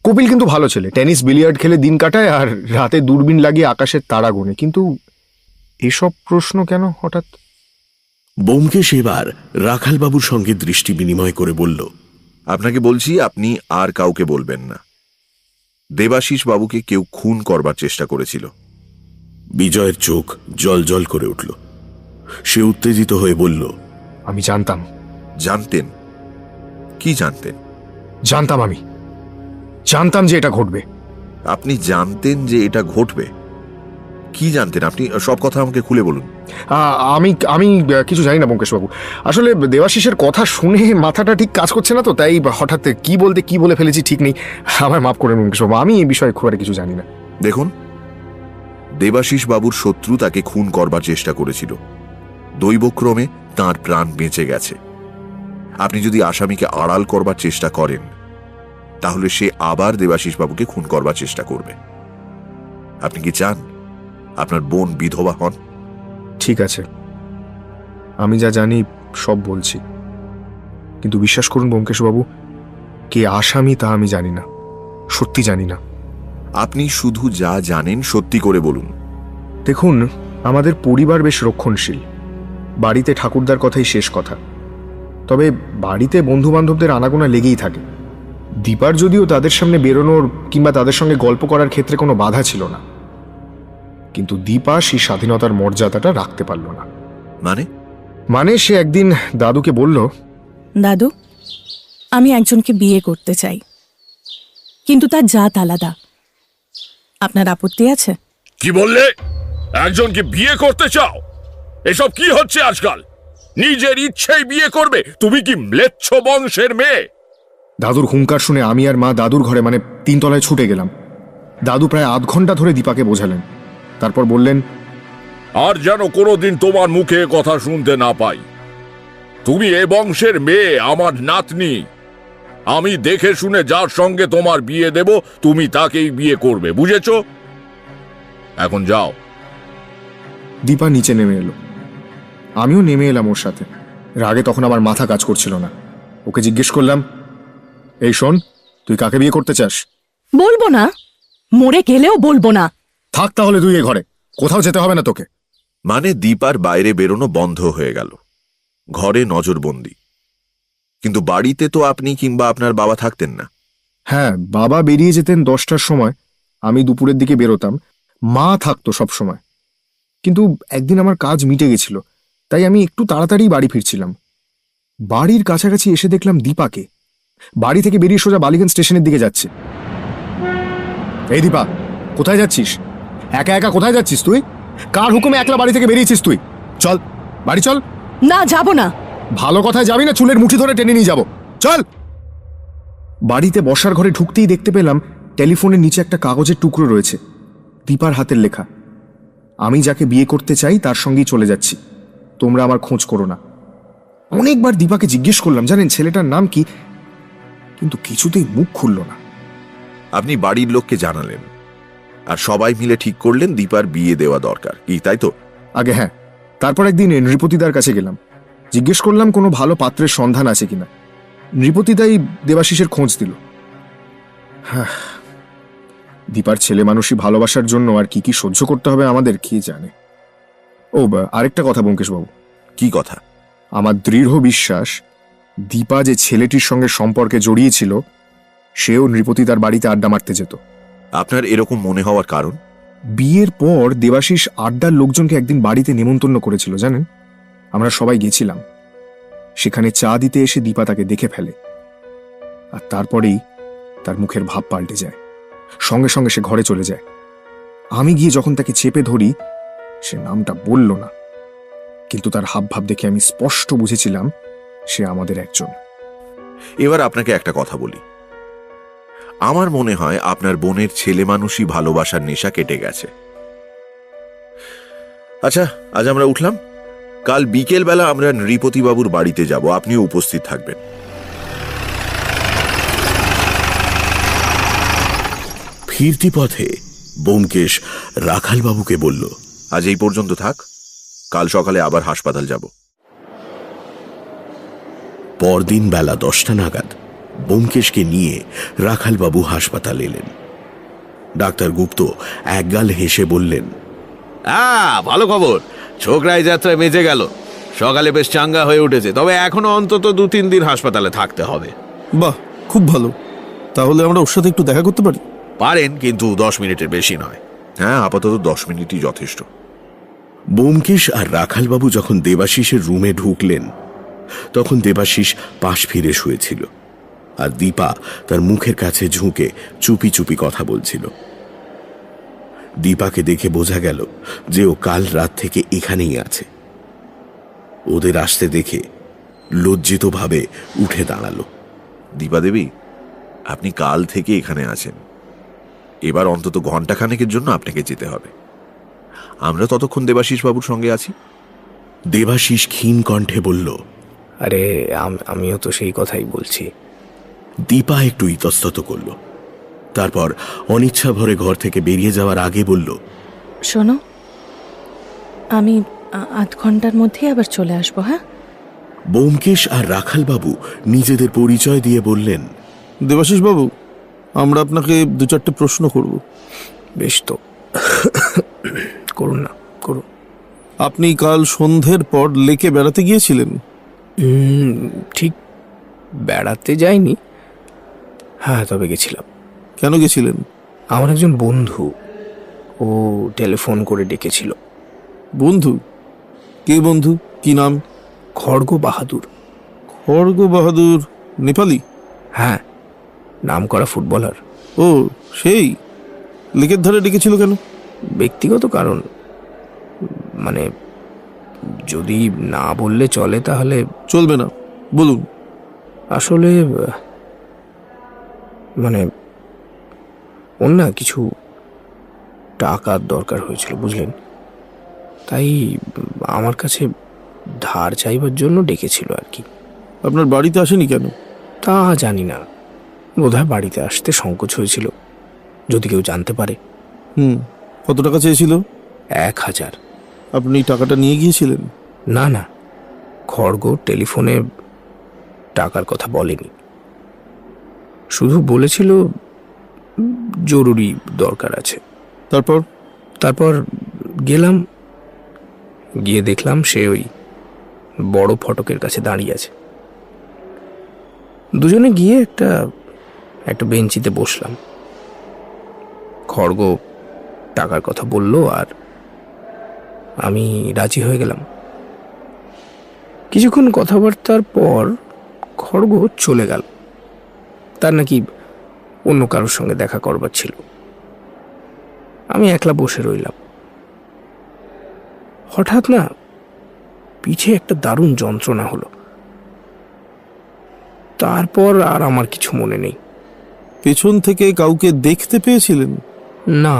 কপিল কিন্তু ভালো ছেলে, টেনিস বিলিয়ার্ড খেলে দিন কাটায় আর রাতে দূরবীন লাগিয়ে আকাশের তারা গোনে। কিন্তু এসব প্রশ্ন কেন হঠাৎ? ব্যোমকেশ এবার রাখালবাবুর সঙ্গে দৃষ্টি বিনিময় করে বলল, আপনাকে বলছি, আপনি আর কাউকে বলবেন না। দেবাশিস বাবুকে কেউ খুন করবার চেষ্টা করেছিল। বিজয়ের চোখ জল জল করে উঠল। সে উত্তেজিত হয়ে বলল, আমি জানতাম। জানতেন? কি জানতেন? আমি জানতাম যে এটা ঘটবে। আপনি জানতেন যে এটা ঘটবে? কি জানতেন আপনি? সব কথা আমাকে খুলে বলুন। আমি কিছু জানি না ব্যোমকেশবাবু। আসলে দেবাশিসের কথা শুনে মাথাটা ঠিক কাজ করছে না, তো তাই হঠাৎ কি বলে ফেলেছি ঠিক নেই। আমায় মাফ করেন ব্যোমকেশবাবু, আমি এই বিষয়ে খুব একটা কিছু জানি না। দেখুন, দেবাশিস বাবুর শত্রু তাকে খুন করবার চেষ্টা করেছিল। দৈবক্রমে তাঁর প্রাণ বেঁচে গেছে। আপনি যদি আসামিকে আড়াল করবার চেষ্টা করেন, তাহলে সে আবার দেবাশিস বাবুকে খুন করবার চেষ্টা করবে। আপনি কি চান আপনার বোন বিধবা হন? ঠিক আছে, আমি যা জানি সব বলছি, কিন্তু বিশ্বাস করুন ব্যোমকেশবাবু, কে আসামি তা আমি জানি না, সত্যি জানি না। আপনি শুধু যা জানেন সত্যি করে বলুন। দেখুন, আমাদের পরিবার বেশ রক্ষণশীল। বাড়িতে ঠাকুরদার কথাই শেষ কথা, তবে বাড়িতে বন্ধু বান্ধবদের আনাগোনা লেগেই থাকে। দীপার যদিও তাদের সামনে বেরোনোর কিংবা তাদের সঙ্গে গল্প করার ক্ষেত্রে কোনো বাধা ছিল না, কিন্তু দীপা সেই স্বাধীনতার মর্যাদাটা রাখতে পারল না। মানে সে একদিন দাদুকে বলল, দাদু, আমি একজনকে বিয়ে করতে চাই, কিন্তু তার জাত আলাদা। আপনার আপত্তি আছে? কি বললে? একজনকে বিয়ে করতে চাও? এসব কি হচ্ছে আজকাল? নিজের ইচ্ছেই বিয়ে করবে? তুমি কি ম্লেচ্ছ বংশের মেয়ে? দাদুর হুঙ্কার শুনে আমি আর মা দাদুর ঘরে মানে 3 তলায় ছুটে গেলাম। দাদু প্রায় আধ ঘন্টা ধরে দীপাকে বোঝালেন, তারপর বললেন, আর যেন কোনোদিন তোমার মুখে কথা শুনতে না পাই। তুমি এ বংশের মেয়ে, আমার নাতনি। আমি দেখে শুনে যার সঙ্গে তোমার বিয়ে দেব, তুমি তাকেই বিয়ে করবে, বুঝেছো? এখন যাও। দীপা নিচে নেমে এলো, আমিও নেমে এলাম ওর সাথে। রাগে তখন আমার মাথা কাজ করছিল না। ওকে জিজ্ঞেস করলাম, এই শোন, তুই কাকে বিয়ে করতে চাস? বলবো না, মরে গেলেও বলবো না। থাক তাহলে তুই এ ঘরে, কোথাও যেতে হবে না তোকে। মানে দীপার বাইরে বেরোনো বন্ধ হয়ে গেল, ঘরে নজরবন্দি। কিন্তু বাড়িতে তো আপনি কিংবা আপনার বাবা থাকতেন না। হ্যাঁ, বাবা বেরিয়ে যেতেন 10টার সময়, আমি দুপুরের দিকে বেরোতাম। মা থাকতো সব সময়, কিন্তু একদিন আমার কাজ মিটে গেছিল, তাই আমি একটু তাড়াতাড়ি বাড়ি ফিরছিলাম। বাড়ির কাছাকাছি এসে দেখলাম দীপাকে বাড়ি থেকে বেরিয়ে সোজা বালিগঞ্জ স্টেশনের দিকে যাচ্ছে। এই দীপা, কোথায় যাচ্ছিস? একা একা কোথায় যাচ্ছিস তুই? কার হুকুমে একলা বাড়ি থেকে বেরিয়েছিস তুই? চল, বাড়ি চল। না, যাব না। ভালো কথায় যাবি না চুলের মুঠি ধরে টেনে নিয়ে যাব। চল। বাড়িতে বসার ঘরে ঢুকতেই দেখতে পেলাম টেলিফোনের নিচে একটা কাগজের টুকরো রয়েছে, দীপার হাতের লেখা। আমি যাকে বিয়ে করতে চাই তার সঙ্গেই চলে যাচ্ছি, তোমরা আমার খোঁজ করো না। অনেকবার দীপাকে জিজ্ঞেস করলাম জানেন ছেলেটার নাম কি, কিন্তু কিছুতেই মুখ খুলল না। আপনি বাড়ির লোককে জানালেন, আর সবাই মিলে ঠিক করলেন দীপার বিয়ে দেওয়া দরকার, কি তাই তো? আগে হ্যাঁ, তারপর একদিন নৃপতিদার কাছে গেলাম, জিজ্ঞেস করলাম কোনো ভালো পাত্রের সন্ধান আছে কিনা। নৃপতিদাই দেবাশিসের খোঁজ দিল। হ্যাঁ, দীপার ছেলে মানুষই ভালোবাসার জন্য আর কি কি সহ্য করতে হবে আমাদের কে জানে। ও আরেকটা কথা ব্যোমকেশবাবু। কি কথা? আমার দৃঢ় বিশ্বাস দীপা যে ছেলেটির সঙ্গে সম্পর্কে জড়িয়েছিল সেও নৃপতিদার বাড়িতে আড্ডা মারতে যেত। আপনার এরকম মনে হওয়ার কারণ? বিয়ের পর দেবাশিস আড্ডার লোকজনকে একদিন বাড়িতে নেমন্তন্ন করেছিল জানেন। আমরা সবাই গেছিলাম, সেখানে চা দিতে এসে দীপা তাকে দেখে ফেলে, আর তারপরেই তার মুখের ভাব পাল্টে যায়। সঙ্গে সঙ্গে সে ঘরে চলে যায়। আমি গিয়ে যখন তাকে চেপে ধরি সে নামটা বলল না, কিন্তু তার হাব ভাব দেখে আমি স্পষ্ট বুঝেছিলাম সে আমাদের একজন। এবার আপনাকে একটা কথা বলি, আমার মনে হয় আপনার বোনের ছেলে মানুষই ভালোবাসার নেশা কেটে গেছে। আচ্ছা, আজ আমরা উঠলাম, কাল বিকেল বেলা আমরা নৃপতিবাবুর বাড়িতে যাব, আপনিও উপস্থিত থাকবেন। ফিরতি পথে ব্যোমকেশ রাখালবাবুকে বলল, আজ এই পর্যন্ত থাক, কাল সকালে আবার হাসপাতাল যাব। পরদিন বেলা 10টা নাগাদ ব্যোমকেশকে নিয়ে রাখালবাবু হাসপাতাল এলেন। ডাক্তার গুপ্ত একগাল হেসে বললেন, ভালো খবর, ছোকরাই যাত্রায় বেঁচে গেল, সকালে বেশ চাঙ্গা হয়ে উঠেছে, তবে এখনো অন্তত 2-3 দিন হাসপাতালে থাকতে হবে। বাহ, খুব ভালো। তাহলে আমরা ওর সাথে একটু দেখা করতে পারি? পারেন, কিন্তু 10 মিনিটের বেশি নয়। হ্যাঁ, আপাতত 10 মিনিটই যথেষ্ট। ব্যোমকেশ আর রাখালবাবু যখন দেবাশিসের রুমে ঢুকলেন তখন দেবাশিস পাশ ফিরে শুয়েছিল, আর দীপা তার মুখের কাছে ঝুঁকে চুপি চুপি কথা বলছিল। দীপাকে দেখে বোঝা গেল যে ও কাল রাত থেকে এখানেই আছে। ওদের আসতে দেখে লজ্জিতভাবে উঠে দাঁড়ালো। দীপা দেবী, আপনি কাল থেকে এখানে আছেন, এবার অন্তত ঘন্টাখানেকের জন্য আপনাকে যেতে হবে। আমরা ততক্ষণ দেবাশিস বাবুর সঙ্গে আছি। দেবাশিস ক্ষীণ কণ্ঠে বলল, আরে আমিও তো সেই কথাই বলছি। দীপা একটু ইতস্তত করল, তারপর অনিচ্ছা ভরে ঘর থেকে বেরিয়ে যাওয়ার আগে বলল, শোনো, আমি আধ ঘন্টার মধ্যে আবার চলে আসবো। হ্যাঁ। ব্যোমকেশ আর রাখালবাবু নিজেদের পরিচয় দিয়ে বললেন, দেবাশিস বাবু, আমরা আপনাকে 2-4টে প্রশ্ন করব। বেশ তো, করুন না, করুন। আপনি কাল সন্ধ্যের পর লেকে বেড়াতে গিয়েছিলেন? ঠিক বেড়াতে যাইনি, হ্যাঁ তবে গেছিলাম। কেন গেছিলেন? আমার একজন বন্ধু, ও টেলিফোন করে ডেকেছিল। বন্ধু? কে বন্ধু, কি নাম? খড়গ বাহাদুর। খড়গ বাহাদুর নেপালি? হ্যাঁ, নাম করা ফুটবলার। ও সেই, লেকের ধারে ডেকেছিল কেন? ব্যক্তিগত কারণ, মানে যদি না বললে চলে তাহলে। চলবে না, বলুন। আসলে মানে ওর না কিছু টাকার দরকার হয়েছিল বুঝলেন, তাই আমার কাছে ধার চাইবার জন্য ডেকেছিল আর কি। আপনার বাড়িতে আসেনি কেন? তা জানি না, বোধহয় বাড়িতে আসতে সংকোচ হয়েছিল, যদি কেউ জানতে পারে। কত টাকা চেয়েছিল? 1000। আপনি টাকাটা নিয়ে গিয়েছিলেন? না না, খড়গ টেলিফোনে টাকার কথা বলেনি, শুধু বলেছিল জরুরি দরকার আছে। তারপর গেলাম, গিয়ে দেখলাম সে ওই বড় ফটকের কাছে দাঁড়িয়ে আছে। দুজনে গিয়ে একটা বেঞ্চিতে বসলাম। খড়গ টাকার কথা বলল আর আমি রাজি হয়ে গেলাম। কিছুক্ষণ কথাবার্তার পর খড়গ চলে গেল, তার নাকি অন্য কারোর সঙ্গে দেখা করবার ছিল। আমি একলা বসে রইলাম। হঠাৎ না পিঠে একটা দারুণ যন্ত্রণা হলো। তারপর আর আমার কিছু মনে নেই। পেছন থেকে কাউকে দেখতে পেয়েছিলেন? না।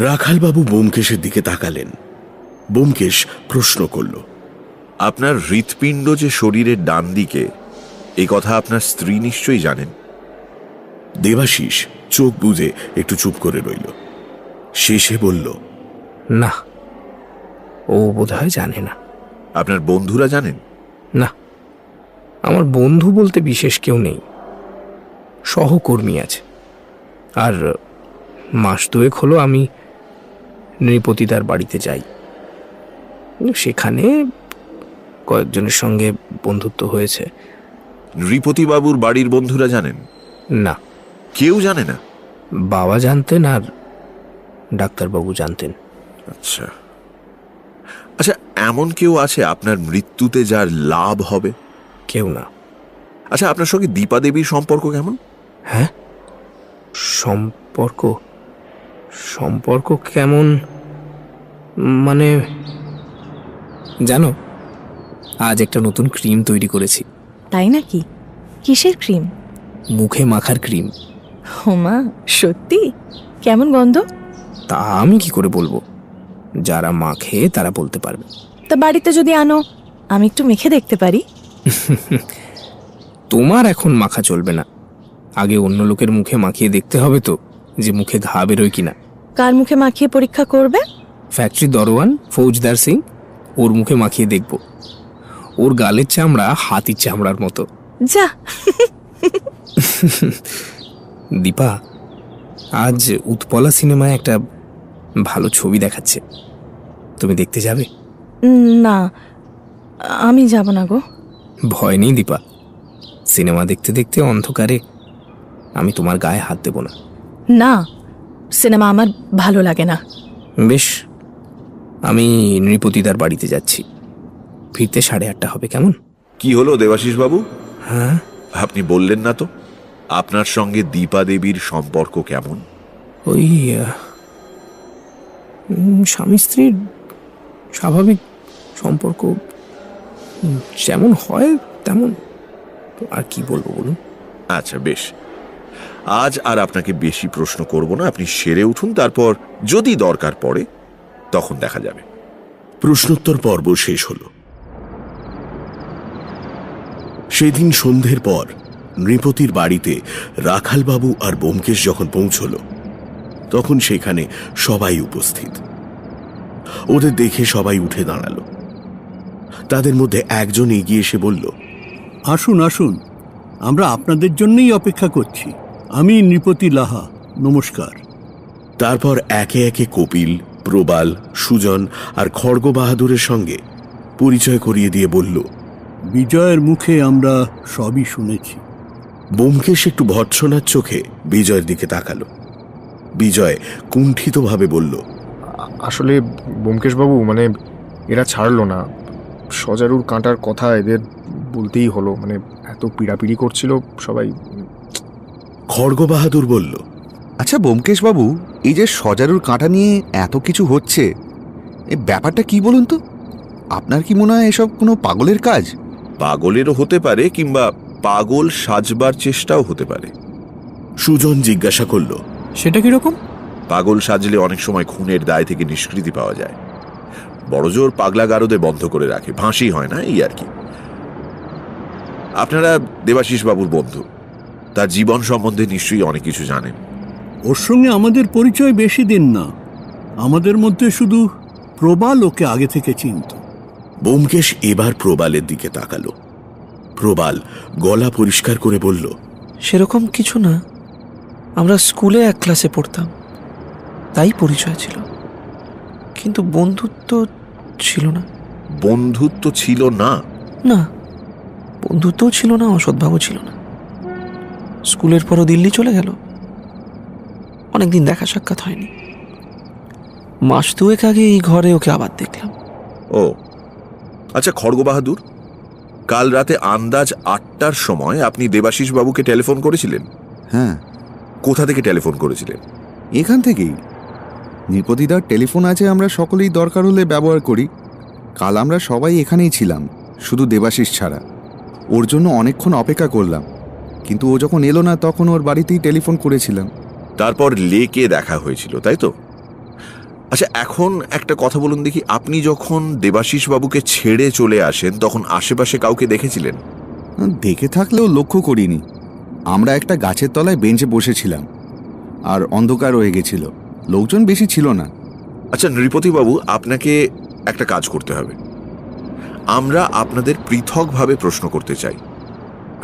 রাখালবাবু ব্যোমকেশের দিকে তাকালেন। ব্যোমকেশ প্রশ্ন করল, আপনার হৃৎপিণ্ড যে শরীরের ডান দিকে, এই কথা আপনার স্ত্রী নিশ্চয়ই জানেন। দেবাশিস চোখ বুজে একটু চুপ করে রইল। শেষে বলল, না, ও বোধহয় জানে না। আপনার বন্ধুরা জানেন? না, আমার বন্ধু বলতে বিশেষ কেউ নেই। সহকর্মী আছে, আর মাস দুয়েক হলো আমি নৃপতিদার বাড়িতে যাই। সেখানে কয়েকজনের সঙ্গে বন্ধুত্ব হয়েছে। নৃপতিবাবুর বাড়ির বন্ধুরা জানেন? না, কেউ জানে না। বাবা জানতেন আর ডাক্তারবাবু জানতেন। আচ্ছা আচ্ছা, এমন কেউ আছে আপনার মৃত্যুতে যার লাভ হবে? কেউ না। আচ্ছা, আপনার সঙ্গে দীপা দেবীর সম্পর্ক কেমন? হ্যাঁ, সম্পর্ক সম্পর্ক কেমন মানে, জানো, আজ একটা নতুন ক্রিম তৈরি করেছি। তাই নাকি? কিসের ক্রিম? মুখে মাখার ক্রিম। হোমা, সত্যি? কেমন গন্ধ? তা আমি কি করে বলবো? যারা মাখে তারা বলতে পারবে। তা বাড়িতে যদি আনো, আমি একটু মেখে দেখতে পারি? তোমার এখন মাখা চলবে না, আগে অন্য লোকের মুখে মাখিয়ে দেখতে হবে তো, যে মুখে ঘা বেরোয় কিনা। কার মুখে মাখিয়ে পরীক্ষা করবে? ফ্যাক্টরি দরওয়ান ফৌজদার সিং, ওর মুখে মাখিয়ে দেখব। ওর গালের চামড়া হাতির চামড়ার মতো। যা। দীপা, আজ উৎপলা সিনেমায় একটা ভালো ছবি দেখাচ্ছে, তুমি দেখতে যাবে? না, আমি যাব না গো। ভয় নেই দীপা, সিনেমা দেখতে দেখতে অন্ধকারে আমি তোমার গায়ে হাত দেব না। না, সিনেমা আমার ভালো লাগে না। বেশ, আমি নৃপতিদার বাড়িতে যাচ্ছি, ফিরতে 8:30 হবে, কেমন? কি হলো দেবাশিস বাবু? হ্যাঁ, আপনি বললেন না তো আপনার সঙ্গে দীপা দেবীর সম্পর্ক কেমন? ওই স্বামী স্ত্রীর স্বাভাবিক সম্পর্ক, যেমন হয় তেমন। আর কি বলবো বলুন? আচ্ছা বেশ, আজ আর আপনাকে বেশি প্রশ্ন করব না, আপনি সেরে উঠুন, তারপর যদি দরকার পড়ে তখন দেখা যাবে। প্রশ্নোত্তর পর্ব শেষ হল। সেদিন সন্ধ্যের পর নৃপতির বাড়িতে রাখালবাবু আর ব্যোমকেশ যখন পৌঁছল, তখন সেখানে সবাই উপস্থিত। ওদের দেখে সবাই উঠে দাঁড়ালো। তাদের মধ্যে একজন এগিয়ে এসে বলল, আসুন আসুন, আমরা আপনাদের জন্যই অপেক্ষা করছি। আমি নৃপতি লাহা, নমস্কার। তারপর একে একে কপিল, প্রবাল, সুজন আর খড়গ বাহাদুরের সঙ্গে পরিচয় করিয়ে দিয়ে বলল, বিজয়ের মুখে আমরা সবই শুনেছি। ব্যোমকেশ একটু ভৎসনার চোখে বিজয়ের দিকে তাকালো। বিজয় কুণ্ঠিতভাবে বলল, আসলে ব্যোমকেশবাবু, মানে এরা ছাড়লো না। সজারুর কাঁটার কথা এদের বলতেই হলো, মানে এত পিড়াপিড়ি করছিল সবাই। খড়গ বাহাদুর বলল, আচ্ছা ব্যোমকেশবাবু, এই যে সজারুর কাঁটা নিয়ে এত কিছু হচ্ছে, এই ব্যাপারটা কি বলুন তো? আপনার কি মনে হয় এসব কোনো পাগলের কাজ? পাগলেরও হতে পারে, কিংবা পাগল সাজবার চেষ্টাও হতে পারে। সুজন জিজ্ঞাসা করল, সেটা কিরকম? পাগল সাজলে অনেক সময় খুনের দায় থেকে নিষ্কৃতি পাওয়া যায়। বড়জোর পাগলা গারদে বন্ধ করে রাখে, ফাঁসি হয় না, এই আর কি। আপনারা দেবাশিস বাবুর বন্ধু, তার জীবন সম্বন্ধে নিশ্চয়ই অনেক কিছু জানেন। ওর সঙ্গে আমাদের পরিচয় বেশি দিন না, আমাদের মধ্যে শুধু প্রবাল ওকে আগে থেকে চিনত। ব্যোমকেশ এবার প্রবালের দিকে তাকালো। প্রবাল গলা পরিষ্কার করে বলল, সেরকম কিছু না, আমরা স্কুলে এক ক্লাসে পড়তাম, তাই পরিচয় ছিল, কিন্তু বন্ধুত্ব ছিল না। বন্ধুত্ব ছিল না? না, বন্ধুত্বও ছিল না, অসদ্ভাবও ছিল না। স্কুলের পরও দিল্লি চলে গেল, অনেকদিন দেখা সাক্ষাৎ হয়নি। মাস দুয়েক আগে এই ঘরে ওকে আবার দেখলাম। ও আচ্ছা, খড়গ বাহাদুর, কাল রাতে আন্দাজ 8টার সময় আপনি দেবাশিস বাবুকে টেলিফোন করেছিলেন? হ্যাঁ। কোথা থেকে টেলিফোন করেছিলেন? এখান থেকেই। নৃপতিদার টেলিফোন আছে, আমরা সকলেই দরকার হলে ব্যবহার করি। কাল আমরা সবাই এখানেই ছিলাম, শুধু দেবাশিস ছাড়া। ওর জন্য অনেকক্ষণ অপেক্ষা করলাম, কিন্তু ও যখন এলো না তখন ওর বাড়িতেই টেলিফোন করেছিলাম। তারপর লেকে দেখা হয়েছিল, তাই তো? আচ্ছা, এখন একটা কথা বলুন দেখি, আপনি যখন দেবাশিস বাবুকে ছেড়ে চলে আসেন তখন আশেপাশে কাউকে দেখেছিলেন? দেখে থাকলেও লক্ষ্য করিনি। আমরা একটা গাছের তলায় বেঞ্চে বসেছিলাম, আর অন্ধকার হয়ে গেছিল, লোকজন বেশি ছিল না। আচ্ছা নৃপতিবাবু, আপনাকে একটা কাজ করতে হবে। আমরা আপনাদের পৃথকভাবে প্রশ্ন করতে চাই।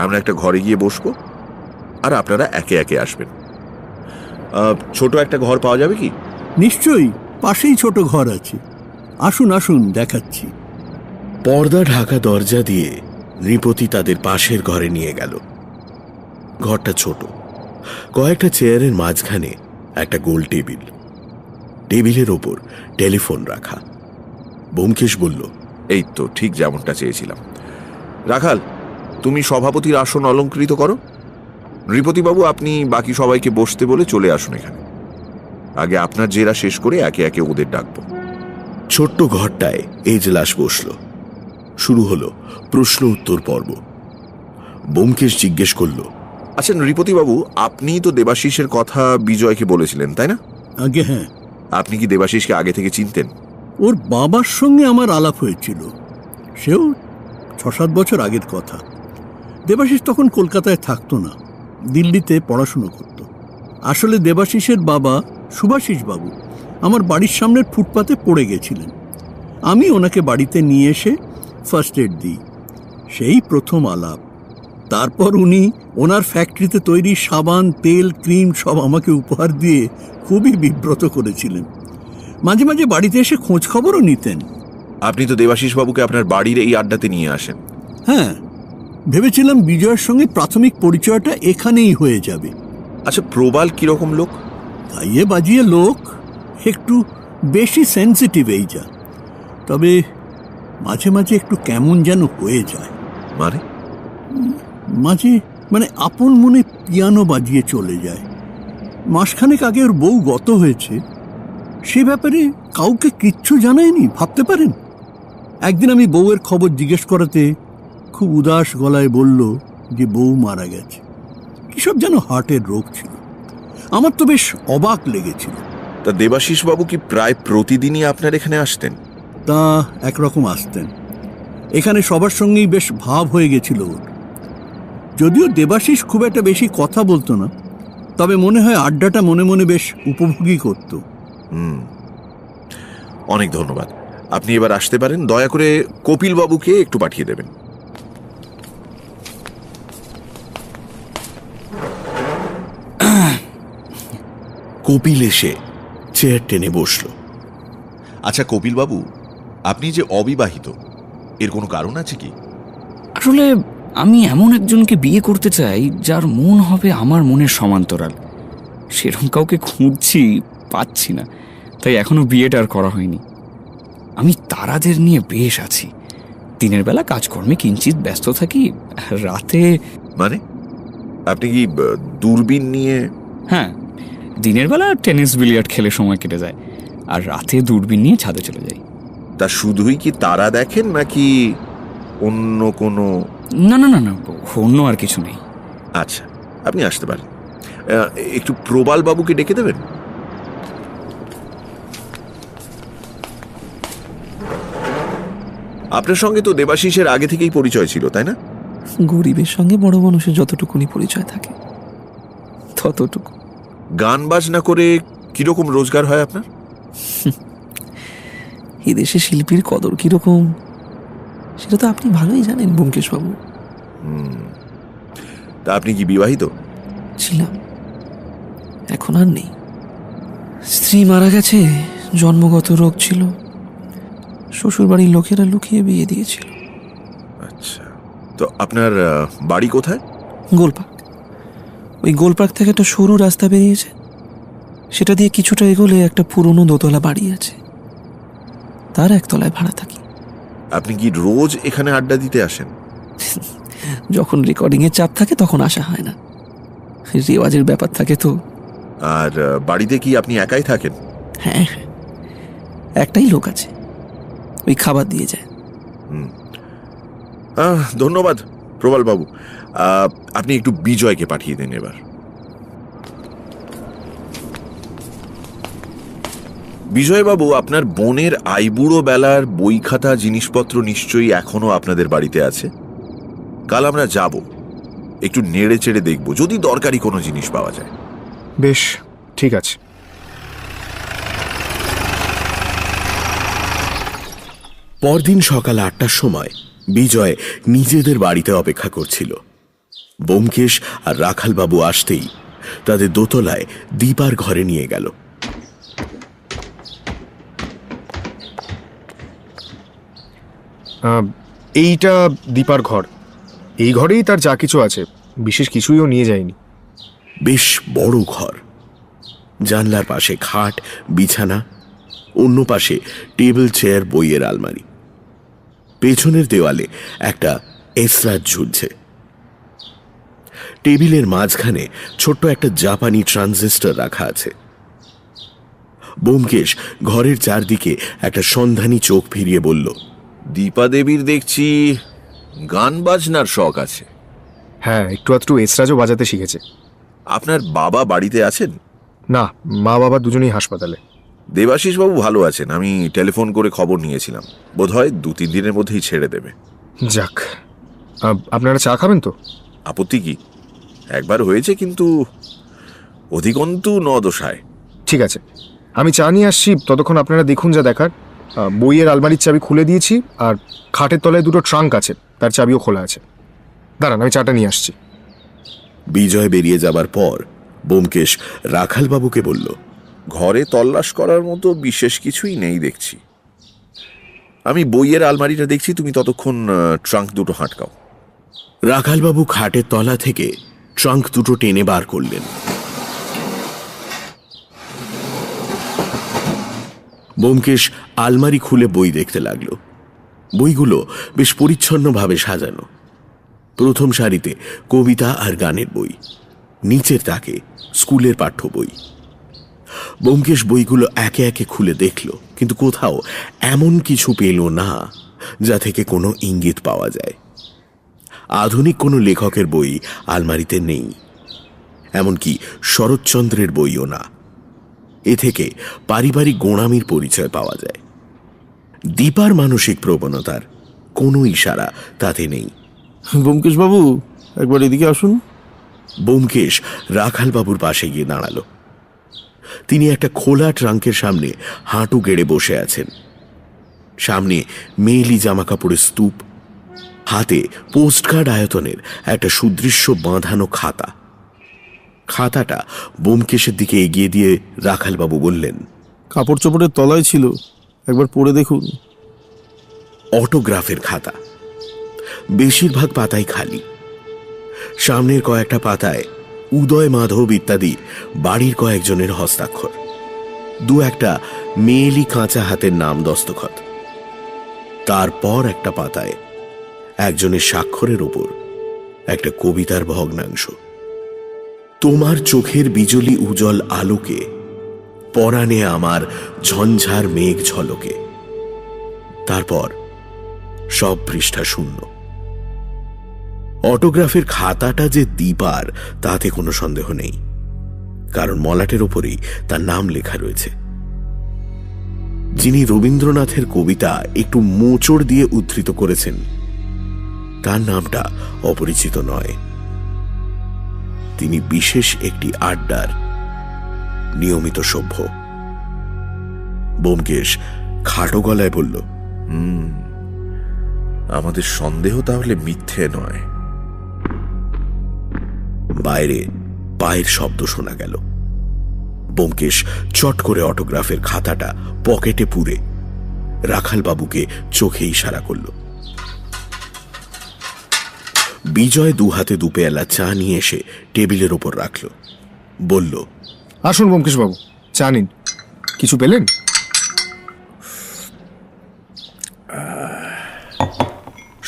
আমরা একটা ঘরে গিয়ে বসবো আর আপনারা একে একে আসবেন। ছোট একটা ঘর পাওয়া যাবে কি? নিশ্চয়ই, পাশেই ছোট ঘর আছে। আসুন আসুন, দেখাচ্ছি। পর্দা ঢাকা দরজা দিয়ে নৃপতি তাদের পাশের ঘরে নিয়ে গেল। ঘরটা ছোট, কয়েকটা চেয়ারের মাঝখানে একটা গোল টেবিল, টেবিলের ওপর টেলিফোন রাখা। ব্যোমকেশ বলল, এই তো ঠিক যেমনটা চেয়েছিলাম। রাখাল, তুমি সভাপতির আসন অলঙ্কৃত করো। নৃপতিবাবু, আপনি বাকি সবাইকে বসতে বলে চলে আসুন এখানে। আগে আপনার জেরা শেষ করে একে একে ওদের ডাকবো। ছোট্ট ঘরটায় এজলাস বসল। শুরু হলো প্রশ্ন উত্তর পর্ব। ব্যোমকেশ জিজ্ঞেস করল, আচ্ছা নৃপতিবাবু, আপনি তো দেবাশিসের কথা বিজয়কে বলেছিলেন, তাই না? আগে হ্যাঁ। আপনি কি দেবাশিসকে আগে থেকে চিনতেন? ওর বাবার সঙ্গে আমার আলাপ হয়েছিল, সেও 6-7 বছর আগের কথা। দেবাশিস তখন কলকাতায় থাকতো না, দিল্লিতে পড়াশুনো করত। আসলে দেবাশিসের বাবা সুভাষিস বাবু আমার বাড়ির সামনের ফুটপাতে পড়ে গেছিলেন। আমি ওনাকে বাড়িতে নিয়ে এসে ফার্স্ট এড দিই, সেই প্রথম আলাপ। তারপর উনি ওনার ফ্যাক্টরিতে তৈরি সাবান, তেল, ক্রিম সব আমাকে উপহার দিয়ে খুবই বিব্রত করেছিলেন। মাঝে মাঝে বাড়িতে এসে খোঁজ খবরও নিতেন। আপনি তো দেবাশিস বাবুকে আপনার বাড়ির এই আড্ডাতে নিয়ে আসেন। হ্যাঁ, ভেবেছিলাম বিজয়ের সঙ্গে প্রাথমিক পরিচয়টা এখানেই হয়ে যাবে। আচ্ছা, প্রবাল কিরকম লোক? গাইয়ে বাজিয়ে লোক, একটু বেশি সেন্সিটিভ এই যা। তবে মাঝে মাঝে একটু কেমন যেন হয়ে যায়। মানে আপন মনে পিয়ানো বাজিয়ে চলে যায়। মাসখানেক আগে ওর বউ গত হয়েছে, সে ব্যাপারে কাউকে কিচ্ছু জানায়নি, ভাবতে পারেন। একদিন আমি বউয়ের খবর জিজ্ঞেস করাতে খুব উদাস গলায় বলল যে বউ মারা গেছে, কিসব যেন হার্টের রোগ ছিল। আমার তো বেশ অবাক লেগেছিল। তা দেবাশিস বাবু কি প্রায় প্রতিদিনই আপনার এখানে আসতেন? তা একরকম আসতেন। এখানে সবার সঙ্গেই বেশ ভাব হয়ে গেছিল ওর। যদিও দেবাশিস খুব একটা বেশি কথা বলতো না, তবে মনে হয় আড্ডাটা মনে মনে বেশ উপভোগী করত। অনেক ধন্যবাদ। আপনি এবার আসতে পারেন। দয়া করে কপিল বাবুকে একটু পাঠিয়ে দেবেন। কপিল এসে চেয়ার টেনে বসল। আচ্ছা কপিল বাবু, আপনি যে অবিবাহিত, এর কোনো কারণ আছে কি? আসলে আমি এমন একজনকে বিয়ে করতে চাই যার মন হবে আমার মনের সমান্তরাল। সেরকম কাউকে খুঁজছি, পাচ্ছি না, তাই এখনো বিয়েটা আর করা হয়নি। আমি তারাদের নিয়ে বেশ আছি। দিনের বেলা কাজকর্মে কিঞ্চিত ব্যস্ত থাকি, রাতে মানে আপনি কি দূরবীন নিয়ে? হ্যাঁ, দিনের বেলা টেনিস বিলিয়ার্ড খেলে সময় কেটে যায়, আর রাতে দূরবীন নিয়ে ছাদে চলে যাই। তা শুধুই কি তারা দেখেন নাকি অন্য কোনো? না না না না, অন্য আর কিছু নেই। আচ্ছা, আপনি আসতে পারেন। একটু প্রবাল বাবুকে ডেকে দেবেন। আপনার সঙ্গে তো দেবাশিসের আগে থেকেই পরিচয় ছিল, তাই না? গরিবের সঙ্গে বড় মানুষের যতটুকুনি পরিচয় থাকে ততটুকু। গান বাজনা করে কিরকম রোজগার হয় আপনার? এদেশে শিল্পীর কদর কিরকম সেটা তো আপনি ভালোই জানেন ব্যোমকেশ বাবু। তা আপনি কি বিবাহিত? ছিলাম, এখন আর নেই। স্ত্রী মারা গেছে, জন্মগত রোগ ছিল, শ্বশুর বাড়ির লোকেরা লুকিয়ে বিয়ে দিয়েছিল। আচ্ছা, তো আপনার বাড়ি কোথায়? গোলপাক। ওই গোলপাক থেকে একটা সরু রাস্তা বেরিয়েছে, সেটা দিয়ে কিছুটা এগোলে একটা পুরনো দোতলা বাড়ি আছে, তার একতলায় ভাড়া থাকি। আপনি কি রোজ এখানে আড্ডা দিতে আসেন? যখন রেকর্ডিং এর চাপ থাকে তখন আসা হয় না, রেওয়াজের ব্যাপার থাকে তো। আর বাড়িতে কি আপনি একাই থাকেন? হ্যাঁ, একটাই লোক আছে, ওই খাবার দিয়ে যায়। ধন্যবাদ। প্রবল বাবু, আপনি একটু বিজয়কে পাঠিয়ে দেন এবার। বিজয়বাবু, আপনার বোনের আইবুড়ো বেলার বই খাতা জিনিসপত্র নিশ্চয়ই এখনো আপনাদের বাড়িতে আছে। কাল আমরা যাব, একটু নেড়ে চেড়ে দেখব যদি দরকারি কোনো জিনিস পাওয়া যায়। বেশ, ঠিক আছে। পরদিন সকাল 8টার সময় বিজয় নিজেদের বাড়িতে অপেক্ষা করছিল। ব্যোমকেশ আর রাখালবাবু আসতেই তাদের দোতলায় দীপার ঘরে নিয়ে গেল। এইটা দীপার ঘর। এই ঘরেই তার যা কিছু আছে, বিশেষ কিছুই ও নিয়ে যায়নি। বেশ বড় ঘর, জানলার পাশে খাট, বিছানা, অন্য পাশে টেবিল, চেয়ার, বইয়ের আলমারি। পেছনের দেওয়ালে একটা এসরাজ ঝুলছে। টেবিলের মাঝখানে ছোট্ট একটা জাপানি ট্রানজিস্টর রাখা আছে। ব্যোমকেশ ঘরের চারদিকে একটা সন্ধানী চোখ ফিরিয়ে বলল, দীপা দেবীর দেখছি গান বাজনার শখ আছে। হ্যাঁ, একটু আধটু এসরাজও বাজাতে শিখেছে। আপনার বাবা বাড়িতে আছেন? না, মা বাবা দুজনেই হাসপাতালে। দেবাশিস বাবু ভালো আছেন, আমি টেলিফোন করে খবর নিয়েছিলাম। বোধহয় 2-3 দিনের মধ্যেই ছেড়ে দেবে। যাক, আপনারা চা খাবেন তো? আপত্তি কি? একবার হয়েছে, কিন্তু অধিকন্তু নদশায়। ঠিক আছে, আমি চা নিয়ে আসছি। ততক্ষণ আপনারা দেখুন যা দেখার। বইয়ের আলমারির চাবি খুলে দিয়েছি, আর খাটের তলায় দুটো ট্রাঙ্ক আছে, তার চাবিও খোলা আছে। দাঁড়ান, আমি চাটা নিয়ে আসছি। বিজয় বেরিয়ে যাবার পর ব্যোমকেশ রাখালবাবুকে বলল, ঘরে তল্লাশ করার মতো বিশেষ কিছুই নেই দেখছি। আমি বইয়ের আলমারিটা দেখছি, তুমি ততক্ষণ ট্রাঙ্ক দুটো হাঁটকাও। রাখালবাবু খাটের তলা থেকে ট্রাঙ্ক দুটো টেনে বার করলেন। ব্যোমকেশ আলমারি খুলে বই দেখতে লাগল। বইগুলো বেশ পরিচ্ছন্নভাবে সাজানো। প্রথম সারিতে কবিতা আর গানের বই, নিচের তাকে স্কুলের পাঠ্য বই। ব্যোমকেশ বইগুলো একে একে খুলে দেখল, কিন্তু কোথাও এমন কিছু পেল না যা থেকে কোনো ইঙ্গিত পাওয়া যায়। আধুনিক কোনো লেখকের বই আলমারিতে নেই, এমনকি শরৎচন্দ্রের বইও না। এ থেকে পারিবারিক গোঁড়ামির পরিচয় পাওয়া যায়। দীপার মানসিক প্রবণতার কোনো ইশারা তাতে নেই। ব্যোমকেশ বাবু, একবার এদিকে আসুন। ব্যোমকেশ রাখালবাবুর পাশে গিয়ে দাঁড়ালো। তিনি একটা খোলা ট্রাঙ্কের সামনে হাঁটু গেড়ে বসে আছেন। সামনে মেয়েলি জামাকাপড়ের স্তূপ, হাতে পোস্টকার্ড আয়তনের একটা সুদৃশ্য বাঁধানো খাতা। খাতাটা ব্যোমকেশের দিকে এগিয়ে দিয়ে রাখালবাবু বললেন, কাপড় চোপড়ের তলায় ছিল, একবার পড়ে দেখুন। অটোগ্রাফের খাতা, বেশিরভাগ পাতাই খালি। সামনের কয়েকটা পাতায় উদয় মাধব ইত্যাদি বাড়ির কয়েকজনের হস্তাক্ষর, দু একটা মেয়েলি কাঁচা হাতের নাম দস্তখত। তারপর একটা পাতায় একজনের স্বাক্ষরের ওপর একটা কবিতার ভগ্নাংশ। তোমার চোখের বিজলি উজ্জ্বল আলোকে পরাণে আমার ঝঞ্ঝার মেঘ ঝলকে। তারপর সব পৃষ্ঠা শূন্য। অটোগ্রাফের খাতাটা যে দীপার তাতে কোনো সন্দেহ নেই, কারণ মলাটের ওপরেই তার নাম লেখা রয়েছে। যিনি রবীন্দ্রনাথের কবিতা একটু মোচড় দিয়ে উদ্ধৃত করেছেন, তার নামটা অপরিচিত নয়। তিনি বিশেষ একটি আড্ডার নিয়মিত সভ্য। ব্যোমকেশ খাটো গলায় বলল, আমাদের সন্দেহ তাহলে মিথ্যে নয়। বাইরে পায়ের শব্দ শোনা গেল। ব্যোমকেশ চট করে অটোগ্রাফের খাতাটা পকেটে পুরে রাখালবাবুকে চোখে ইশারা করল। বিজয় দু হাতে দু পেয়ালা চা নিয়ে এসে টেবিলের ওপর রাখল। বলল, আসুন ব্যোমকেশ বাবু, চা নিন। কিছু পেলেন?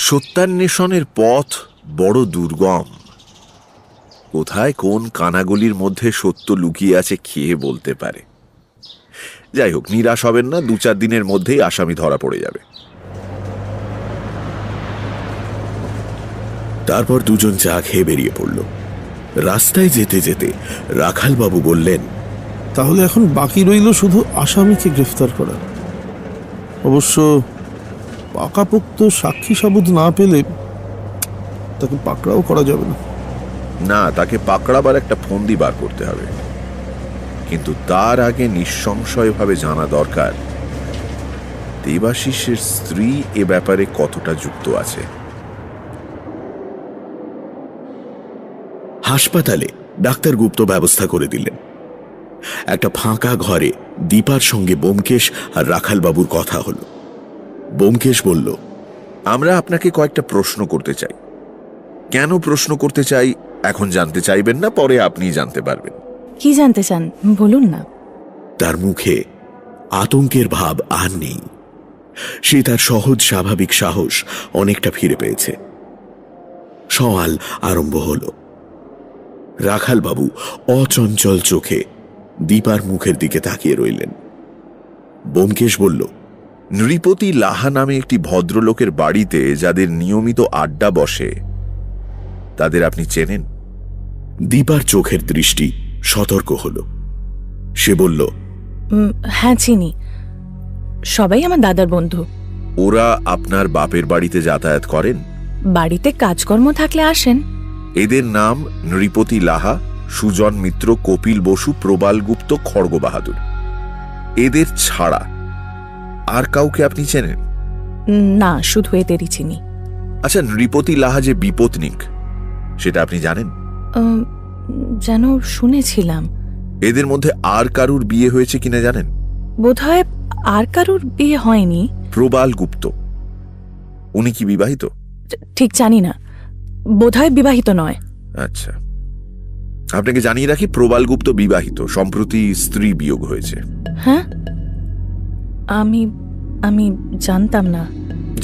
সত্যান্বেষণের পথ বড় দুর্গম। কোথায় কোন কানাগলির মধ্যে সত্য লুকিয়ে আছে খেয়ে বলতে পারে। যাই হোক, নিরাশ হবেন না, 2-4 দিনের মধ্যেই আসামি ধরা পড়ে যাবে। তারপর দুজন চা খেয়ে বেরিয়ে পড়ল। রাস্তায় যেতে যেতে রাখালবাবু বললেন, তাহলে এখন বাকি রইল শুধু আসামিকে গ্রেফতার করা। অবশ্য পাকাপোক্ত সাক্ষী সাবুত না পেলে তাকে পাকড়াও করা যাবে না। না, তাকে পাকড়াবার একটা ফন্দি বার করতে হবে, কিন্তু তার আগে নিঃসংশয়ভাবে জানা দরকার দেবাশিসের স্ত্রী এ ব্যাপারে কতটা যুক্ত আছে। হাসপাতালে ডাক্তার গুপ্ত ব্যবস্থা করে দিলেন। একটা ফাঁকা ঘরে দীপার সঙ্গে ব্যোমকেশ আর রাখালবাবুর কথা হলো। ব্যোমকেশ বলল, আমরা আপনাকে কয়েকটা প্রশ্ন করতে চাই। কেন প্রশ্ন করতে চাই এখন জানতে চাইবেন না, পরে আপনি জানতে পারবেন। কি জানতে চান বলুন না। তার মুখে আতঙ্কের ভাব আর নেই। সে তার সহজ স্বাভাবিক সাহস অনেকটা ফিরে পেয়েছে। সওয়াল আরম্ভ হল। রাখালবাবু অচঞ্চল চোখে দীপার মুখের দিকে তাকিয়ে রইলেন। ব্যোমকেশ বলল, নৃপতি লাহা নামে একটি ভদ্রলোকের বাড়িতে যাদের নিয়মিত আড্ডা বসে, তাদের আপনি চেনেন? দীপার চোখের দৃষ্টি সতর্ক হল। সে বলল, হ্যাঁ চিনি, সবাই আমার দাদার বন্ধু। ওরা আপনার বাপের বাড়িতে যাতায়াত করেন? বাড়িতে কাজকর্ম থাকলে আসেন। এদের নাম নৃপতি লাহা, সুজন মিত্র, কপিল বসু, প্রবাল গুপ্ত, খড়গ বাহাদুর। এদের ছাড়া আর কাউকে আপনি চেনেন? না, শুধু এদেরই চিনি। আচ্ছা, নৃপতি লাহা যে বিপত্নিক সেটা আপনি জানেন? যেন শুনেছিলাম। এদের মধ্যে আর কারুর বিয়ে হয়েছে কিনা জানেন? বোধহয় আর কারুর বিয়ে হয়নি। প্রবাল গুপ্ত, উনি কি বিবাহিত? ঠিক জানি না, বোধহয় বিবাহিত নয়। আচ্ছা, আপনাকে জানিয়ে রাখি, প্রবাল গুপ্ত বিবাহিত, সম্প্রতি স্ত্রী বিয়োগ হয়েছে। হ্যাঁ, আমি আমি জানতাম না।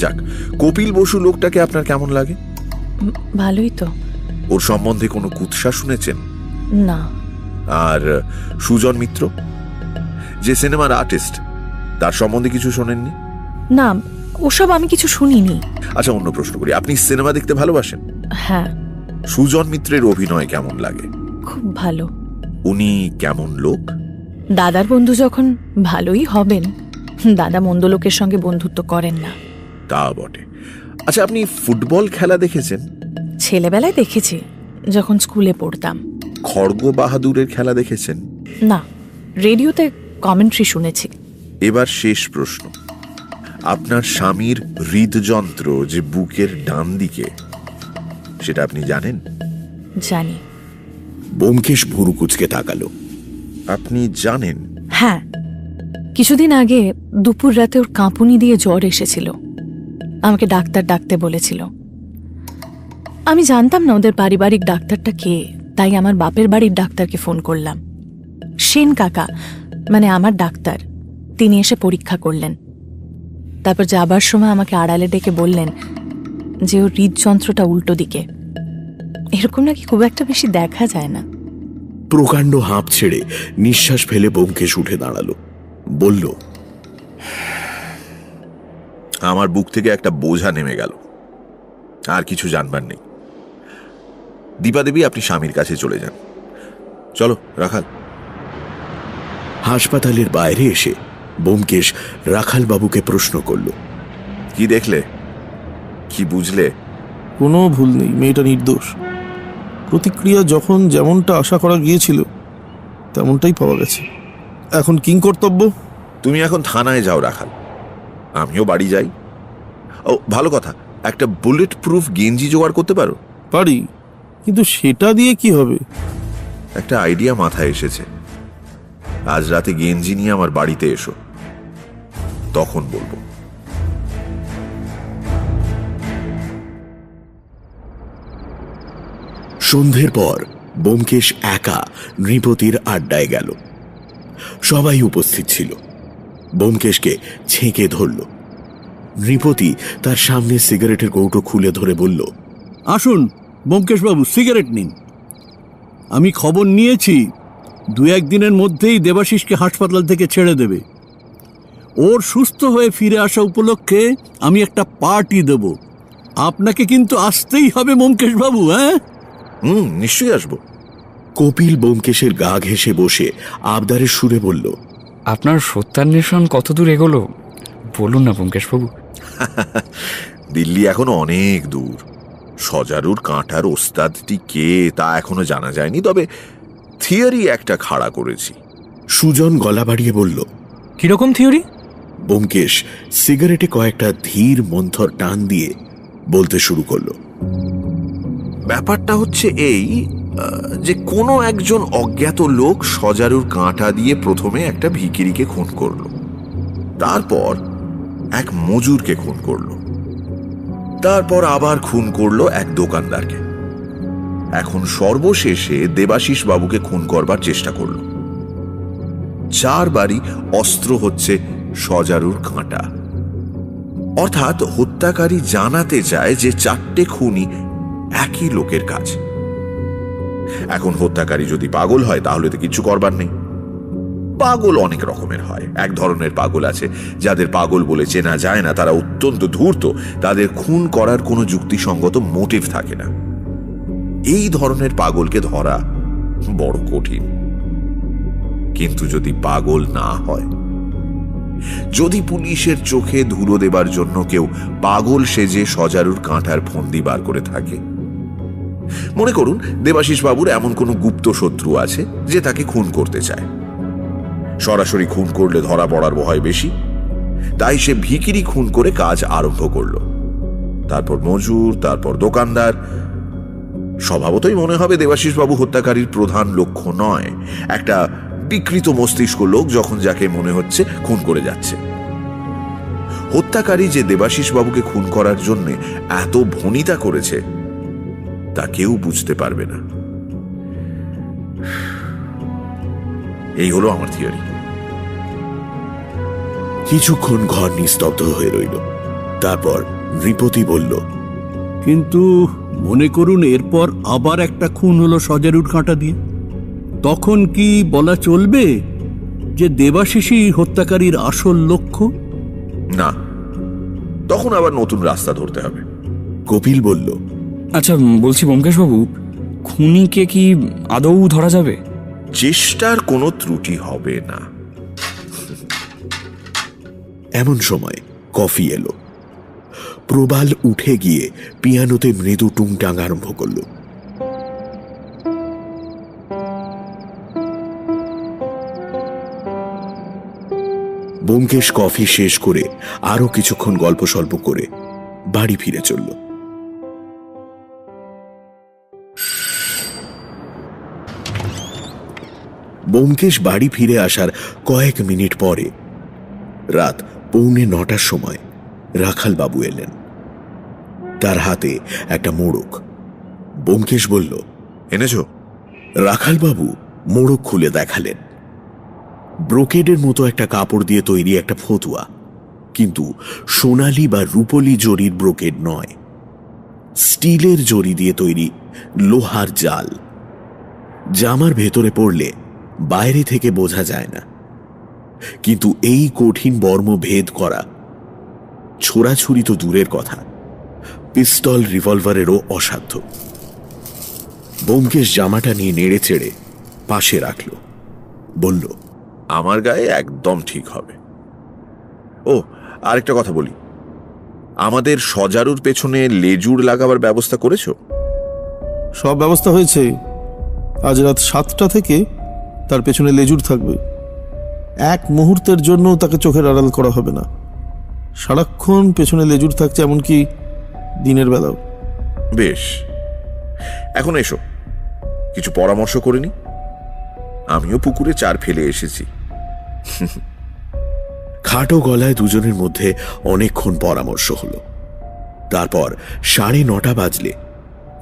যাক, কপিল বসু লোকটাকে আপনার কেমন লাগে? ভালোই তো। ওর সম্বন্ধে কোনো কুৎসা শুনেছেন? না। আর সুজন মিত্র যে সিনেমার আর্টিস্ট, তার সম্বন্ধে কিছু শোনেননি? না, ওসব আমি কিছু শুনিনি। আচ্ছা, অন্য প্রশ্ন করি, আপনি সিনেমা দেখতে ভালোবাসেন? হ্যাঁ। সুজন মিত্রের অভিনয় কেমন লাগে? খুব ভালো। উনি কেমন লোক? দাদার বন্ধু যখন ভালোই হবেন, দাদা মন্দ লোকের সঙ্গে বন্ধুত্ব করেন না। তা বটে। আচ্ছা, আপনি ফুটবল খেলা দেখেছেন? ছেলেবেলায় দেখেছি, যখন স্কুলে পড়তাম। খড়গ বাহাদুরের খেলা দেখেছেন? না, রেডিওতে কমেন্ট্রি শুনেছি। এবার শেষ প্রশ্ন, আপনার স্বামীর হৃদযন্ত্র যে বুকের ডান দিকে, সেটা আপনি জানেন? জানি। ব্যোমকেশ ভুরু কুঁচকে তাকালো। আপনি জানেন? হ্যাঁ, কিছুদিন আগে দুপুর রাতে ওর কাঁপুনি দিয়ে জ্বর এসেছিল। আমাকে ডাক্তার ডাকতে বলেছিল। আমি জানতাম না ওদের পারিবারিক ডাক্তারটা কে, তাই আমার বাপের বাড়ির ডাক্তারকে ফোন করলাম। সেন কাকা, মানে আমার ডাক্তার, তিনি এসে পরীক্ষা করলেন। তারপর যাবার সময় আমাকে আড়ালে ডেকে বললেন যে ওর হৃদযন্ত্রটা উল্টো দিকে। এরকম নাকি খুব একটা বেশি দেখা যায় না। প্রকাণ্ড হাঁপ ছেড়ে নিঃশ্বাস ফেলে ব্যোমকেশ উঠে দাঁড়ালো। বলল, আমার বুক থেকে একটা বোঝা নেমে গেল। আর কিছু জানবার নেই। দীপা দেবী, আপনি স্বামীর কাছে চলে যান। চলো রাখাল। হাসপাতালের বাইরে এসে ব্যোমকেশ রাখালবাবুকে প্রশ্ন করল, কি দেখলে, কি বুঝলে? কোনো ভুল নেই, মেয়েটা নির্দোষ। প্রতিক্রিয়া যখন যেমনটা আশা করা গিয়েছিল তেমনটাই পাওয়া গেছে। এখন কিং কর্তব্য? তুমি এখন থানায় যাও রাখাল, আমিও বাড়ি যাই। ও ভালো কথা, একটা বুলেট প্রুফ গেঞ্জি জোগাড় করতে পারো? পারি, কিন্তু সেটা দিয়ে কি হবে? একটা আইডিয়া মাথায় এসেছে। আজ রাতে গেঞ্জি নিয়ে আমার বাড়িতে এসো, তখন বলবো। সন্ধ্যের পর ব্যোমকেশ একা নৃপতির আড্ডায় গেল। সবাই উপস্থিত ছিল। ব্যোমকেশকে ছেঁকে ধরল। নৃপতি তার সামনে সিগারেটের কৌটো খুলে ধরে বলল, আসুন ব্যোমকেশবাবু, সিগারেট নিন। আমি খবর নিয়েছি 2-1 দিনের মধ্যেই দেবাশিসকে হাসপাতাল থেকে ছেড়ে দেবে। ওর সুস্থ হয়ে ফিরে আসা উপলক্ষে আমি একটা পার্টি দেব। আপনাকে কিন্তু আসতেই হবে ব্যোমকেশ বাবু। হ্যাঁ, নিশ্চয়ই আসবো। কপিল ব্যোমকেশের গা ঘেঁষে বসে আবদারের সুরে বলল, আপনার সত্যান্বেষণ কতদূর এগোলো বলুন না ব্যোমকেশ বাবু। দিল্লি এখনো অনেক দূর। সজারুর কাঁটার ওস্তাদটি কে তা এখনো জানা যায়নি, তবে থিওরি একটা খাড়া করেছি। সুজন গলা বাড়িয়ে বলল, কিরকম থিওরি? ব্যোমকেশ সিগারেটে কয়েকটা ধীর মন্থর টান দিয়ে বলতে শুরু করলো, ব্যাপারটা হচ্ছে এই যে কোনো একজন অজ্ঞাত লোক সজারুর কাঁটা দিয়ে প্রথমে একটা ভিখিরিকে খুন করলো, তারপর এক মজুরকে খুন করলো, তারপর আবার খুন করলো এক দোকানদারকে, এখন সর্বশেষে দেবাশিস বাবুকে খুন করবার চেষ্টা করলো। 4 বারই অস্ত্র হচ্ছে সজারুর কাঁটা। অর্থাৎ হত্যাকারী জানাতে চায় যে 4টে খুনই একই লোকের কাজ। এখন হত্যাকারী যদি পাগল হয় তাহলে তো কিছু করবার নেই। পাগল অনেক রকমের হয়। এক ধরনের পাগল আছে যাদের পাগল বলে চেনা যায় না, তারা অত্যন্ত ধূর্ত, তাদের খুন করার কোনো যুক্তিসঙ্গত মোটিভ থাকে না। এই ধরনের পাগলকে ধরা বড় কঠিন। কিন্তু যদি পাগল না হয়, যদি পুলিশের চোখে ধুলো দেবার জন্য কেউ পাগল সেজে সজারুর কাঁটার ফন্দি বার করে থাকে, মনে করুন দেবাশিস বাবুর এমন কোনো গুপ্ত শত্রু আছে যে তাকে খুন করতে চায়। সরাসরি খুন করলে ধরা পড়ার ভয় বেশি, তাই সে ভিখিরি খুন করে কাজ আরম্ভ করল। তারপর মজুর, তারপর দোকানদার। স্বভাবতই মনে হবে দেবাশিস বাবু হত্যাকারীর প্রধান লক্ষ্য নয়, একটা বিকৃত মস্তিষ্ক লোক যখন যাকে মনে হচ্ছে খুন করে যাচ্ছে। হত্যাকারী যে দেবাশিস বাবুকে খুন করার জন্য এত ভনিতা করেছে তা কেউ বুঝতে পারবে না। এই হলো আমার থিওরি। কিছুক্ষণ ঘর নিস্তব্ধ হয়ে রইল। তারপর নৃপতি বলল, কিন্তু মনে করুন এরপর আবার একটা খুন হলো সজারুর কাঁটা দিয়ে, তখন কি বলা চলবে যে দেবাশিসই হত্যাকারীর আসল লক্ষ্য? না, তখন আবার নতুন রাস্তা ধরতে হবে। কপিল বলল, আচ্ছা বলছি ব্যোমকেশ বাবু, খুনিকে কি আদৌ ধরা যাবে? চেষ্টার কোনো ত্রুটি হবে না। এমন সময় কফি এলো। প্রবাল উঠে গিয়ে পিয়ানোতে মৃদু টুংটাং আরম্ভ করল। ব্যোমকেশ কফি শেষ করে আরো কিছুক্ষণ গল্প সল্প করে বাড়ি ফিরে চলল। ব্যোমকেশ বাড়ি ফিরে আসার কয়েক মিনিট পরে রাত 8:45 সময় রাখাল বাবু এলেন। তার হাতে একটা মোড়ক। ব্যোমকেশ বলল, এনেছো? রাখাল বাবু মোড়ক খুলে দেখালেন। ব্রোকেডের মতো একটা কাপড় দিয়ে তৈরি একটা ফতুয়া, কিন্তু সোনালি বা রূপলি জরির ব্রোকেড নয়, স্টিলের জরি দিয়ে তৈরি লোহার জাল। জামার ভেতরে পড়লে বাইরে থেকে বোঝা যায় না, কিন্তু এই কঠিন বর্ম ভেদ করা ছোড়াছুরি তো দূরের কথা, পিস্তল রিভলভারেরও অসাধ্য। ব্যোমকেশ জামাটা নিয়ে নেড়ে চেড়ে পাশে রাখল, বলল, আমার গায়ে একদম ঠিক হবে। ও, আরেকটা কথা বলি, আমাদের সজারুর পেছনে লেজুর লাগাবার ব্যবস্থা করেছো? সব ব্যবস্থা হয়েছে। আজ রাত 7টা থেকে তার পেছনে লেজুর থাকবে। এক মুহূর্তের জন্য তাকে চোখের আড়াল করা হবে না। সারাক্ষণ পেছনে লেজুর থাকছে, এমনকি দিনের বেলাও। বেশ, এখন এসো কিছু পরামর্শ করে নি। আমিও পুকুরে চার ফেলে এসেছি। খাটো গলায় দুজনের মধ্যে অনেকক্ষণ পরামর্শ হলো। তারপর 9:30 বাজলে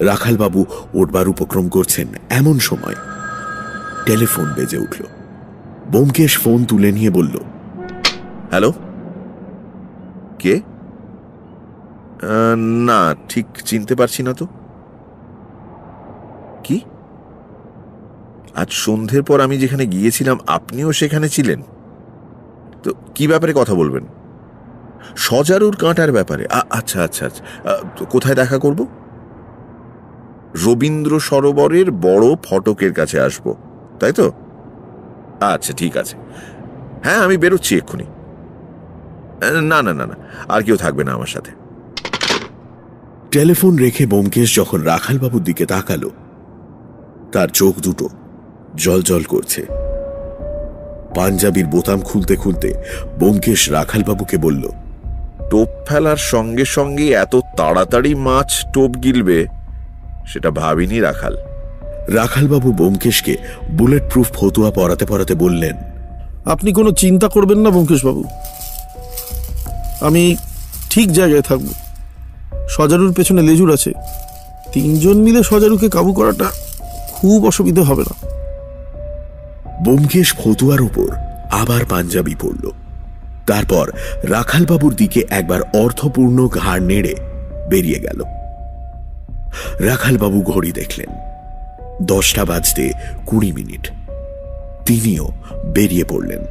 রাখালবাবু উঠবার উপক্রম করছেন, এমন সময় টেলিফোন বেজে উঠল। ব্যোমকেশ ফোন তুলে নিয়ে বলল, হ্যালো, কে? না, ঠিক চিনতে পারছি না তো। কি? আজ সন্ধ্যের পর আমি যেখানে গিয়েছিলাম আপনিও সেখানে ছিলেন? তো কি ব্যাপারে কথা বলবেন? সজারুর কাঁটার ব্যাপারে? আচ্ছা আচ্ছা আচ্ছা, কোথায় দেখা করব? রবীন্দ্র সরোবরের বড় ফটকের কাছে আসবো, তাই তো? আচ্ছা ঠিক আছে, হ্যাঁ আমি বেরোচ্ছি এক্ষুনি। না না না না, আর কেউ থাকবে না আমার সাথে। টেলিফোন রেখে ব্যোমকেশ যখন রাখালবাবুর দিকে তাকালো, তার চোখ দুটো জল করছে। পাঞ্জাবির বোতাম খুলতে খুলতে ব্যোমকেশ রাখালবাবুকে বলল, টোপ ফেলার সঙ্গে সঙ্গে এত তাড়াতাড়ি মাছ টোপ গিলবে সেটা ভাবিনি রাখাল। রাখালবাবু ব্যোমকেশকে বুলেট প্রুফ ফতুয়া পরাতে পরাতে বললেন, আপনি কোনো চিন্তা করবেন না ব্যোমকেশবাবু, আমি ঠিক জায়গায় থাকব। সজারুর পেছনে লেজুর আছে, 3 জন মিলে সজারুকে কাবু করাটা খুব অসুবিধা হবে না। ব্যোমকেশ ফতুয়ার উপর আবার পাঞ্জাবি পরল। তারপর রাখালবাবুর দিকে একবার অর্থপূর্ণ ঘাড় নেড়ে বেরিয়ে গেল। রাখালবাবু ঘড়ি দেখলেন, 10টা বাজতে 20 মিনিট। তিনিও বেরিয়ে পড়লেন।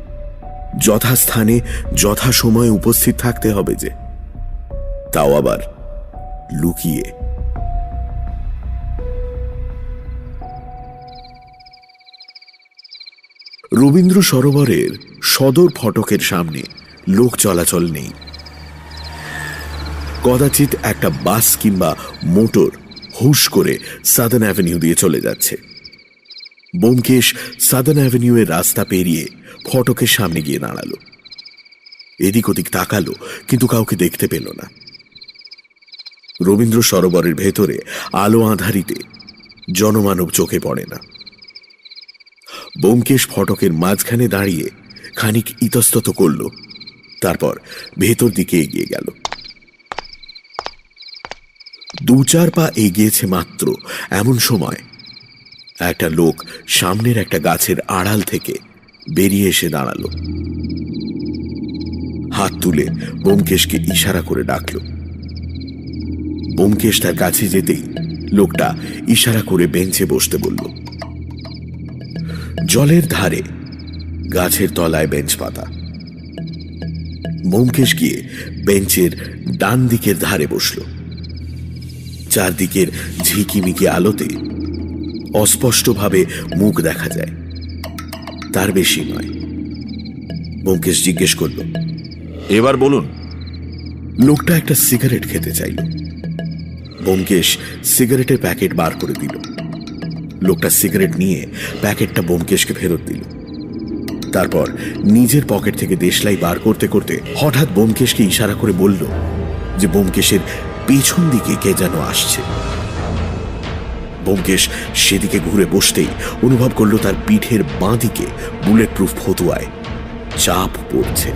যথাস্থানে যথাসময়ে উপস্থিত থাকতে হবে যে, তাও আবার লুকিয়ে। রবীন্দ্র সরোবরের সদর ফটকের সামনে লোক চলাচল নেই। কদাচিৎ একটা বাস কিংবা মোটর হুশ করে সাদার্ন অ্যাভিনিউ দিয়ে চলে যাচ্ছে। ব্যোমকেশ সাদার্ন অ্যাভিনিউ এর রাস্তা পেরিয়ে ফটকের সামনে গিয়ে দাঁড়ালো। এদিক ওদিক তাকালো, কিন্তু কাউকে দেখতে পেল না। রবীন্দ্র সরোবরের ভেতরে আলো আঁধারিতে জনমানব চোখে পড়ে না। ব্যোমকেশ ফটকের মাঝখানে দাঁড়িয়ে খানিক ইতস্তত করল, তারপর ভেতর দিকে এগিয়ে গেল। 2-4 পা এগিয়েছে মাত্র, এমন সময় একটা লোক সামনের একটা গাছের আড়াল থেকে বেরিয়ে এসে দাঁড়ালো। হাত তুলে ব্যোমকেশকে ইশারা করে ডাকল। ব্যোমকেশ তার কাছে যেতেই লোকটা ইশারা করে বেঞ্চে বসতে বলল। জলের ধারে গাছের তলায় বেঞ্চ পাতা। ব্যোমকেশ গিয়ে বেঞ্চের ডান দিকের ধারে বসল। চারদিকের ঝিকিমিকি আলোতে অস্পষ্টভাবে মুখ দেখা যায়, তার বেশি নয়। ব্যোমকেশ জিজ্ঞেস করল, এবার বলুন। লোকটা একটা সিগারেট খেতে চাইল। ব্যোমকেশ সিগারেটের প্যাকেট বার করে দিল। লোকটা সিগারেট নিয়ে প্যাকেটটা ব্যোমকেশকে ফেরত দিল। তারপর নিজের পকেট থেকে দেশলাই বার করতে করতে হঠাৎ ব্যোমকেশকে ইশারা করে বলল যে ব্যোমকেশের পেছন দিকে কে যেন আসছে। ব্যোমকেশ সেদিকে ঘুরে বসতেই অনুভব করল তার পিঠের বাঁ দিকে বুলেট প্রুফ ফতুয়ায় চাপ পড়ছে।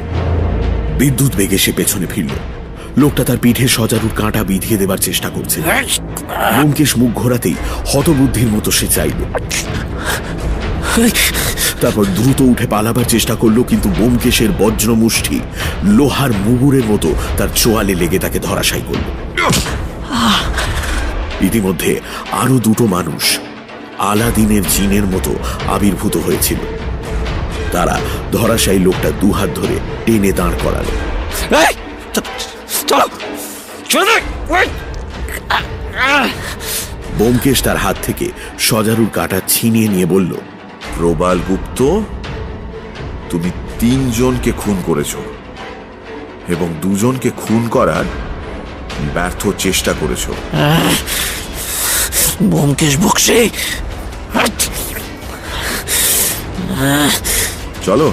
বিদ্যুৎ বেগে সে পেছনে ফিরল। লোকটা তার পিঠে সজারুর কাঁটা বিধিয়ে দেবার চেষ্টা করছে। ব্যোমকেশ মুখ ঘোরাতেই হতবুদ্ধির মতো সে চাইল। তারপর দ্রুত উঠে পালাবার চেষ্টা করলো, কিন্তু ব্যোমকেশের বজ্রমুষ্টি লোহার মুগুরের মতো তার চোয়ালে লেগে তাকে ধরাশায়ী করল। ইতিমধ্যে আরো 2টো মানুষ আলাদিনের জিনের মতো আবির্ভূত হয়েছিল। তারা ধরাশায়ী লোকটা 2 হাত ধরে টেনে দাঁড় করালো। ব্যোমকেশ তার হাত থেকে সজারুর কাঁটা ছিনিয়ে নিয়ে বলল, প্রবাল গুপ্ত, তুমি 3 জনকে খুন করেছ এবং 2 জনকে খুন করার ব্যর্থ চেষ্টা করেছ। ব্যোমকেশ বক্সি, চলো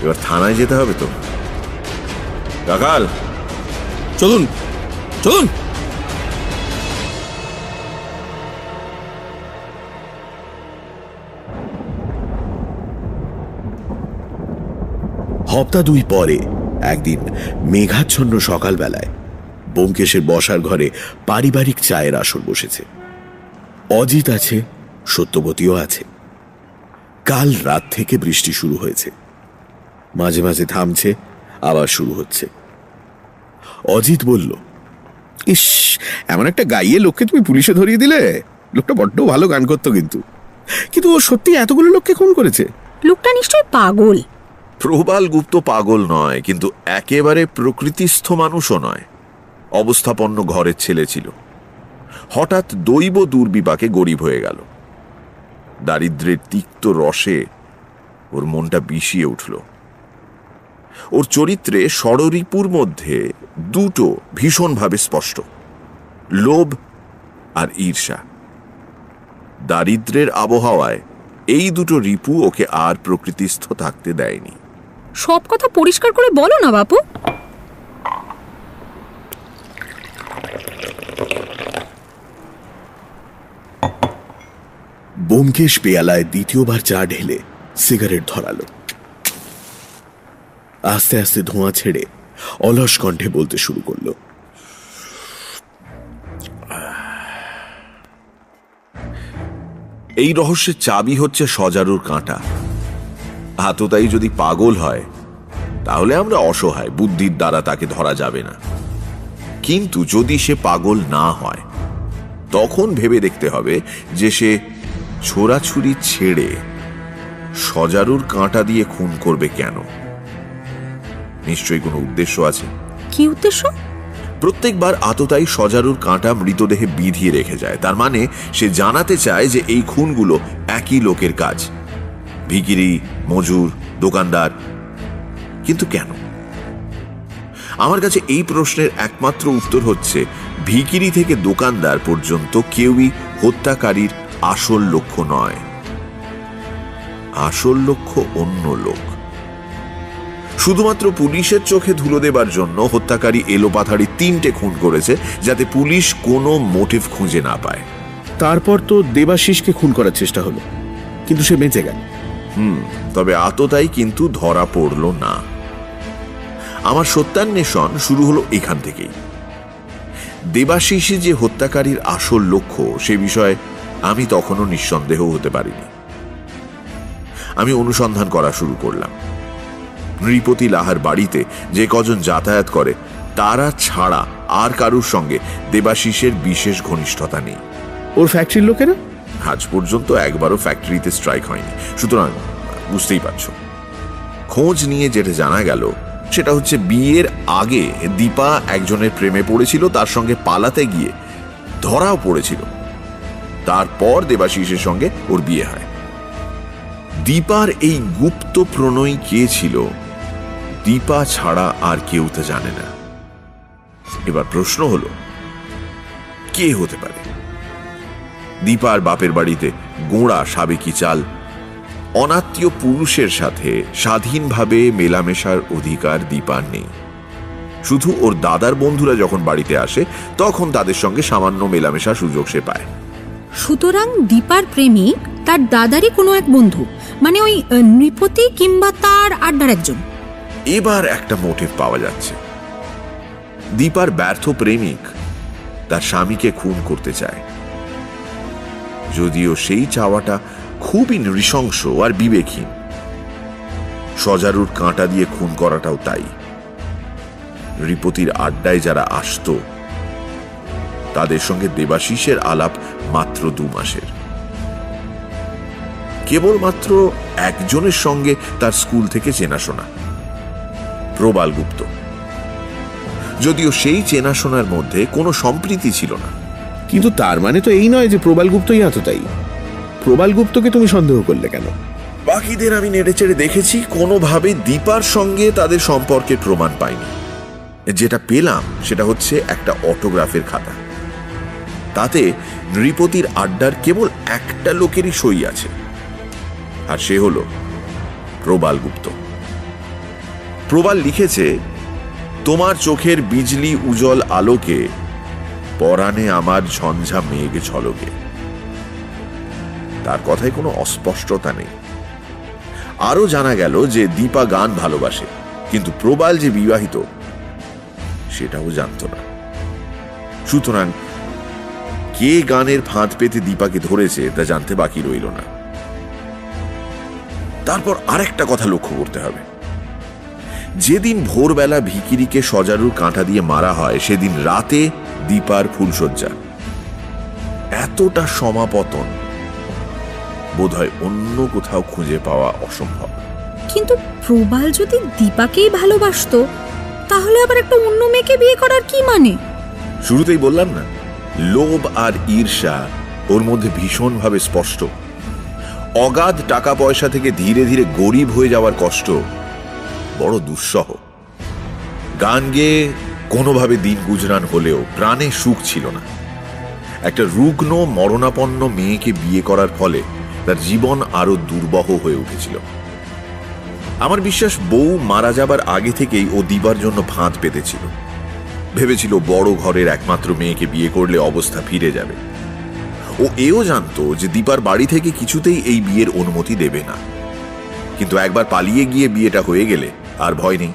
এবার থানায় যেতে হবে তো। রাখাল, চলুন চলুন। হপ্তা 2 পরে একদিন মেঘাচ্ছন্ন সকালবেলায় ব্যোমকেশের বসার ঘরে পারিবারিক চায়ের আসর বসেছে। অজিত আছে, সত্যবতীও আছে। কাল রাত থেকে বৃষ্টি শুরু হয়েছে, মাঝে মাঝে থামছে, আবার শুরু হচ্ছে। অজিত বলল, ইস, এমন একটা গাইয়ে লোককে তুমি পুলিশে ধরিয়ে দিলে। লোকটা বড্ড ভালো গান করতো, কিন্তু ও সত্যি এতগুলো লোককে খুন করেছে। লোকটা নিশ্চয়ই পাগল। প্রবাল গুপ্ত পাগল নয়, কিন্তু একেবারে প্রকৃতিস্থ মানুষও নয়। অবস্থাপন্ন ঘরের ছেলে ছিল, হঠাৎ দৈব দুর্বিপাকে গরিব হয়ে গেল। দারিদ্র্যের তিক্ত রসে ওর মনটা বিষিয়ে উঠল। ওর চরিত্রে ষড়রিপুর মধ্যে দুটো ভীষণভাবে স্পষ্ট, লোভ আর ঈর্ষা। দারিদ্র্যের আবহাওয়ায় এই দুটো রিপু ওকে আর প্রকৃতিস্থ থাকতে দেয়নি। সব কথা পরিষ্কার করে বলো না বাপু। ব্যোমকেশ পেয়ালায় দ্বিতীয়বার চা ঢেলে সিগারেট ধরালো। আস্তে আস্তে ধোঁয়া ছেড়ে অলস কণ্ঠে বলতে শুরু করলো, এই রহস্যের চাবি হচ্ছে সজারুর কাঁটা। আততায়ী যদি পাগল হয় তাহলে আমরা অসহায়, বুদ্ধির দ্বারা তাকে ধরা যাবে না। কিন্তু যদি সে পাগল না হয় তখন ভেবে দেখতে হবে যে সে ছোড়াছুরি ছেড়ে সজারুর কাঁটা দিয়ে খুন করবে কেন। নিশ্চয়ই কোনো উদ্দেশ্য আছে। কি উদ্দেশ্য? প্রত্যেকবার আততায়ী সজারুর কাঁটা মৃতদেহে বিধিয়ে রেখে যায়, তার মানে সে জানাতে চায় যে এই খুনগুলো একই লোকের কাজ, ভিখিরি, মজুর, দোকানদার। কিন্তু কেন? আমার কাছে এই প্রশ্নের একমাত্র উত্তর হচ্ছে, ভিখিরি থেকে দোকানদার পর্যন্ত কেউই হত্যাকারীর আসল লক্ষ্য নয়। আসল লক্ষ্য অন্য লোক। শুধুমাত্র পুলিশের চোখে ধুলো দেবার জন্য হত্যাকারী এলোপাথাড়ি 3টে খুন করেছে, যাতে পুলিশ কোনো মোটিভ খুঁজে না পায়। তারপর তো দেবাশিসকে খুন করার চেষ্টা হলো, কিন্তু সে বেঁচে গেল। তবে আততায়ী কিন্তু ধরা পড়ল না। আমার সত্যান্বেষণ শুরু হলো এখান থেকেই। দেবাশিসই যে হত্যাকারীর আসল লক্ষ্য সে বিষয়ে আমি তখনও নিঃসন্দেহ হতে পারিনি। আমি অনুসন্ধান করা শুরু করলাম। নৃপতি লাহার বাড়িতে যে কজন যাতায়াত করে তারা ছাড়া আর কারুর সঙ্গে দেবাশিসের বিশেষ ঘনিষ্ঠতা নেই। ওর ফ্যাক্টরির লোকেরা আজ পর্যন্ত একবারও ফ্যাক্টরিতে স্ট্রাইক হয়নি, সুতরাং বুঝতেই পারছ। খোঁজ নিয়ে যেটা জানা গেল সেটা হচ্ছে, বিয়ের আগে দীপা একজনের প্রেমে পড়েছিল, তার সঙ্গে পালাতে গিয়ে ধরাও পড়েছিল। তারপর দেবাশিসের সঙ্গে ওর বিয়ে হয়। দীপার এই গুপ্ত প্রণয় কে ছিল দীপা ছাড়া আর কেউ তা জানে না। এবার প্রশ্ন হলো, কে হতে পারে? দীপার বাপের বাড়িতে গোঁড়া সাবেকি চাল, অনাত্মীয় পুরুষের সাথে স্বাধীনভাবে মেলামেশার অধিকার দীপার নেই। শুধু ওর দাদার বন্ধুরা যখন বাড়িতে আসে তখন তাদের সঙ্গে সামান্য মেলামেশার সুযোগ সে পায়। সুতরাং দীপার প্রেমিক তার দাদারই কোনো এক বন্ধু, মানে ওই নৃপতি কিংবা তার আড্ডার একজন। এবার একটা মোটিভ পাওয়া যাচ্ছে। দীপার ব্যর্থ প্রেমিক তার স্বামীকে খুন করতে চায়, যদিও সেই চাওয়াটা খুবই নৃশংস আর বিবেকহীন। সজারুর কাঁটা দিয়ে খুন করাটাও তাই। নৃপতির আড্ডায় যারা আসতো তাদের সঙ্গে দেবাশিসের আলাপ মাত্র 2 মাসের। কেবলমাত্র একজনের সঙ্গে তার স্কুল থেকে চেনাশোনা, প্রবাল গুপ্ত। যদিও সেই চেনাশোনার মধ্যে কোনো সম্প্রীতি ছিল না। কিন্তু তার মানে তো এই নয় যে প্রবাল গুপ্তই আততায়ী। প্রবাল গুপ্তকে তুমি সন্দেহ করলে কেন? বাকিদের আমি নেড়েচেড়ে দেখেছি, কোনোভাবে দীপার সঙ্গে তাদের সম্পর্কের প্রমাণ পাইনি। যেটা পেলাম সেটা হচ্ছে একটা অটোগ্রাফের খাতা। তাতে নৃপতির আড্ডার কেবল একটা লোকেরই সই আছে, আর সে হলো প্রবাল গুপ্ত। প্রবাল লিখেছে, তোমার চোখের বিজলি উজ্জ্বল আলোকে পরাণে আমার ঝঞ্ঝা মেঘ ঝলকে। তার কথায় কোনো অস্পষ্টতা নেই। আরো জানা গেল যে দীপা গান ভালোবাসে, কিন্তু প্রবাল যে বিবাহিত সেটাও জানত না। সুতরাং কে গানের ফাঁদ পেতে দীপাকে ধরেছে তা জানতে বাকি রইল না। তারপর আরেকটা কথা লক্ষ্য করতে হবে। যেদিন ভোরবেলা ভিখিরিকে সজারুর কাঁটা দিয়ে মারা হয় সেদিন রাতে দীপার ফুলশয্যা। এতটা সমাপতন বোধহয় অন্য কোথাও খুঁজে পাওয়া অসম্ভব। কিন্তু প্রবাল যদি দীপাকেই ভালোবাসতো তাহলে আবার একটা অন্য মেয়েকে বিয়ে করার কি মানে? শুরুতেই বললাম না, লোভ আর ঈর্ষা ওর মধ্যে ভীষণভাবে স্পষ্ট। অগাধ টাকা পয়সা থেকে ধীরে ধীরে গরিব হয়ে যাওয়ার কষ্ট বড় দুঃসহ। গান গেয়ে কোনোভাবে দিন গুজরান হলেও প্রাণে সুখ ছিল না। একটা রুগ্ন মরণাপন্ন মেয়েকে বিয়ে করার ফলে তার জীবন আরো দুর্বহ হয়ে উঠেছিল। আমার বিশ্বাস বউ মারা যাবার আগে থেকেই ও দীপার জন্য ফাঁদ পেতেছিল। ভেবেছিল বড় ঘরের একমাত্র মেয়েকে বিয়ে করলে অবস্থা ফিরে যাবে। ও এও জানতো যে দীপার বাড়ি থেকে কিছুতেই এই বিয়ের অনুমতি দেবে না। কিন্তু একবার পালিয়ে গিয়ে বিয়েটা হয়ে গেলে আর ভয় নেই,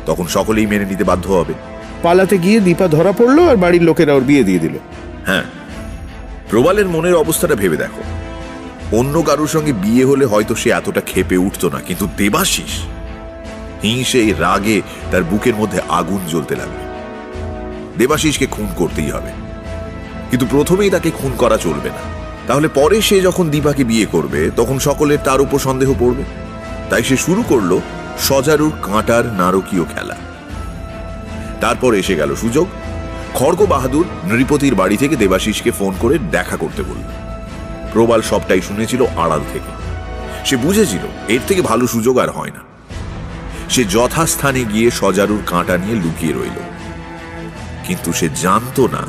তখন সকলেই মেনে নিতে বাধ্য হবে। পালাতে গিয়ে দীপা ধরা পড়লো আর বাড়ির লোকেরা ওর বিয়ে দিয়ে দিল। হ্যাঁ, প্রবালের মনের অবস্থাটা ভেবে দেখো। অন্য কারোর সঙ্গে বিয়ে হলে হয়তো সে এতটা ক্ষেপে উঠতো না, কিন্তু দেবাশিস হিংসে রাগে তার বুকের মধ্যে আগুন জ্বলতে লাগবে। দেবাশিসকে খুন করতেই হবে, কিন্তু প্রথমেই তাকে খুন করা চলবে না। তাহলে পরে সে যখন দীপাকে বিয়ে করবে তখন সকলের তার উপর সন্দেহ পড়বে। তাই সে শুরু করলো সজারুর কাঁটার নারকীয় খেলা। তারপর এসে গেল সুযোগ। খড়গ বাহাদুর নৃপতির বাড়ি থেকে দেবাশিসকে ফোন করে দেখা করতে বলল। প্রবাল সবটাই শুনেছিল আড়াল থেকে। সে বুঝেছিল এর থেকে ভালো সুযোগ আর হয় না। সে যথাস্থানে গিয়ে সজারুর কাঁটা নিয়ে লুকিয়ে রইল, কিন্তু সে জানতো না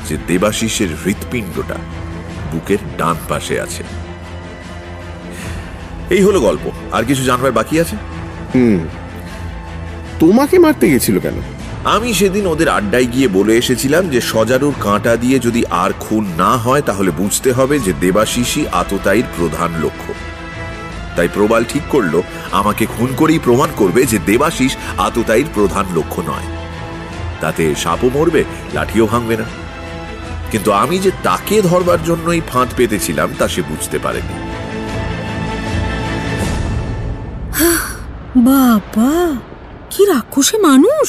যে দেবাশিসের হৃৎপিণ্ডটা বুকের ডান পাশে আছে। এই হলো গল্প। আর কিছু জানবার বাকি আছে? তোমাকে মারতে গেছিল কেন? আমি সেদিন ওদের আড্ডায় গিয়ে বলে এসেছিলাম যে সজারুর কাঁটা দিয়ে যদি আর খুন না হয় তাহলে বুঝতে হবে যে দেবাশিসই আততায়ীর প্রধান লক্ষ্য। তাই প্রবাল ঠিক করলো আমাকে খুন করেই প্রমাণ করবে যে দেবাশিস আততায়ীর প্রধান লক্ষ্য নয়। তাতে সাপও মরবে, লাঠিও ভাঙবে না। কিন্তু আমি যে তাকে ধরবার জন্যই ফাঁদ পেতেছিলাম তা সে বুঝতে পারেনি। বাবা, কি রাক্ষসী মানুষ!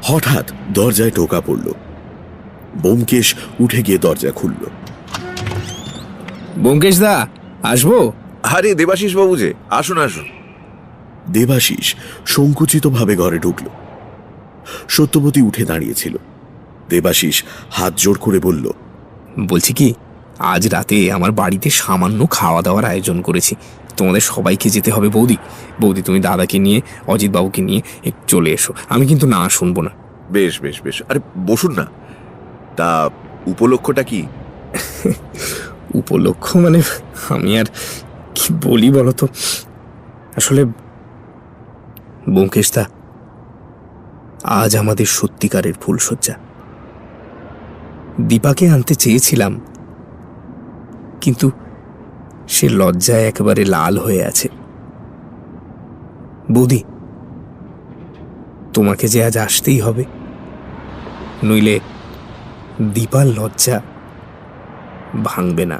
হঠাৎ দরজায় টোকা পড়ল। ব্যোমকেশ উঠে গিয়ে দরজা খুলল। ব্যোমকেশ দা, আসবো? আরে দেবাশিস বাবু যে, আসুন আসুন। দেবাশিস সংকুচিত ভাবে ঘরে ঢুকল। সত্যবতী উঠে দাঁড়িয়েছিল। দেবাশিস হাত জোড় করে বলল, বলছি কি, আজ রাতে আমার বাড়িতে সামান্য খাওয়া দাওয়ার আয়োজন করেছি। তোমাদের সবাইকে যেতে হবে। বৌদি, বৌদি তুমি দাদাকে নিয়ে, অজিত বাবুকে নিয়ে চলে এসো। আমি কিন্তু না শুনবো না। বেশ বেশ বেশ, আরে বসুন না। তা উপলক্ষটা কি? উপলক্ষ মানে আমি আর কি বলি বলতো। আসলে ব্যোমকেশ দা, আজ আমাদের সত্যিকারের ফুলশয্যা। দীপাকে আনতে চেয়েছিলাম, কিন্তু সে লজ্জায় একেবারে লাল হয়ে আছে। বৌদি, তোমাকে যে আজ আসতেই হবে, নইলে দীপার লজ্জা ভাঙবে না।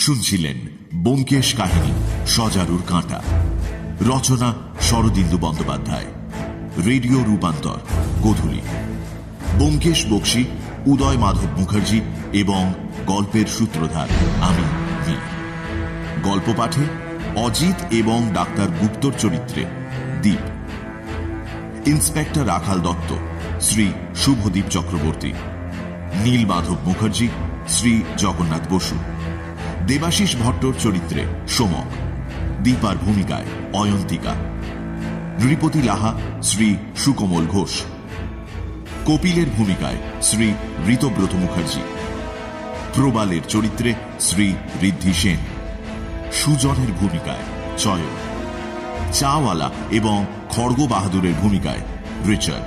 শুনছিলেন ব্যোমকেশ কাহিনী সজারুর কাঁটা। রচনা শরদিন্দু বন্দ্যোপাধ্যায়। রেডিও রূপান্তর গোধূলি। ব্যোমকেশ বক্সী, উদয় মাধব মুখার্জি এবং গল্পের সূত্রধার আমি নীল। গল্প পাঠে অজিত এবং ডাক্তার গুপ্তর চরিত্রে দীপ। ইন্সপেক্টর রাখাল দত্ত শ্রী শুভদীপ চক্রবর্তী। নীল মাধব মুখার্জি শ্রী জগন্নাথ বসু। দেবাশিস ভট্টর চরিত্রে সোমক। দীপার ভূমিকায় অয়ন্তিকা। নৃপতি লাহা শ্রী সুকোমল ঘোষ। কপিলের ভূমিকায় শ্রী ঋতব্রত মুখার্জি। প্রবালের চরিত্রে শ্রী ঋদ্ধি সেন। সুজনের ভূমিকায় চয়ন। চাওয়ালা এবং খড়গ বাহাদুরের ভূমিকায় রিচার্ড।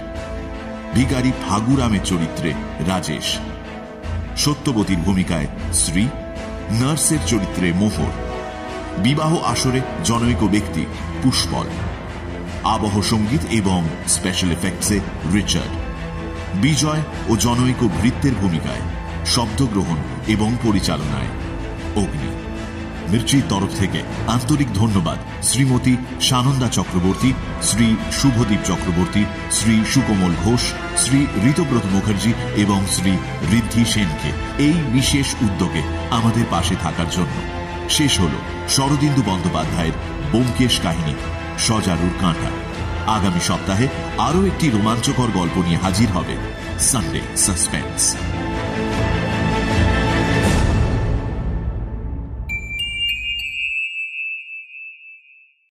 ভিখারি ফাগুরামের চরিত্রে রাজেশ। সত্যবতীর ভূমিকায় শ্রী। নার্সের চরিত্রে মোহর। বিবাহ আসরে জনৈক ব্যক্তি পুষ্পল। আবহ সঙ্গীত এবং স্পেশাল এফেক্টসে রিচার্ড। বিজয় ও জনৈক ভৃত্যের ভূমিকায় শব্দগ্রহণ এবং পরিচালনায় অগ্নি। মির্চির তরফ থেকে আন্তরিক ধন্যবাদ শ্রীমতী সানন্দা চক্রবর্তী, শ্রী শুভদীপ চক্রবর্তী, শ্রী সুকোমল ঘোষ, শ্রী ঋতব্রত মুখার্জি এবং শ্রী ঋদ্ধি সেনকে এই বিশেষ উদ্যোগে আমাদের পাশে থাকার জন্য। শেষ হল শরদিন্দু বন্দ্যোপাধ্যায়ের ব্যোমকেশ কাহিনী সজারুর কাঁটা। আগামী সপ্তাহে আরও একটি রোমাঞ্চকর গল্প নিয়ে হাজির হবে সানডে সাসপেন্স।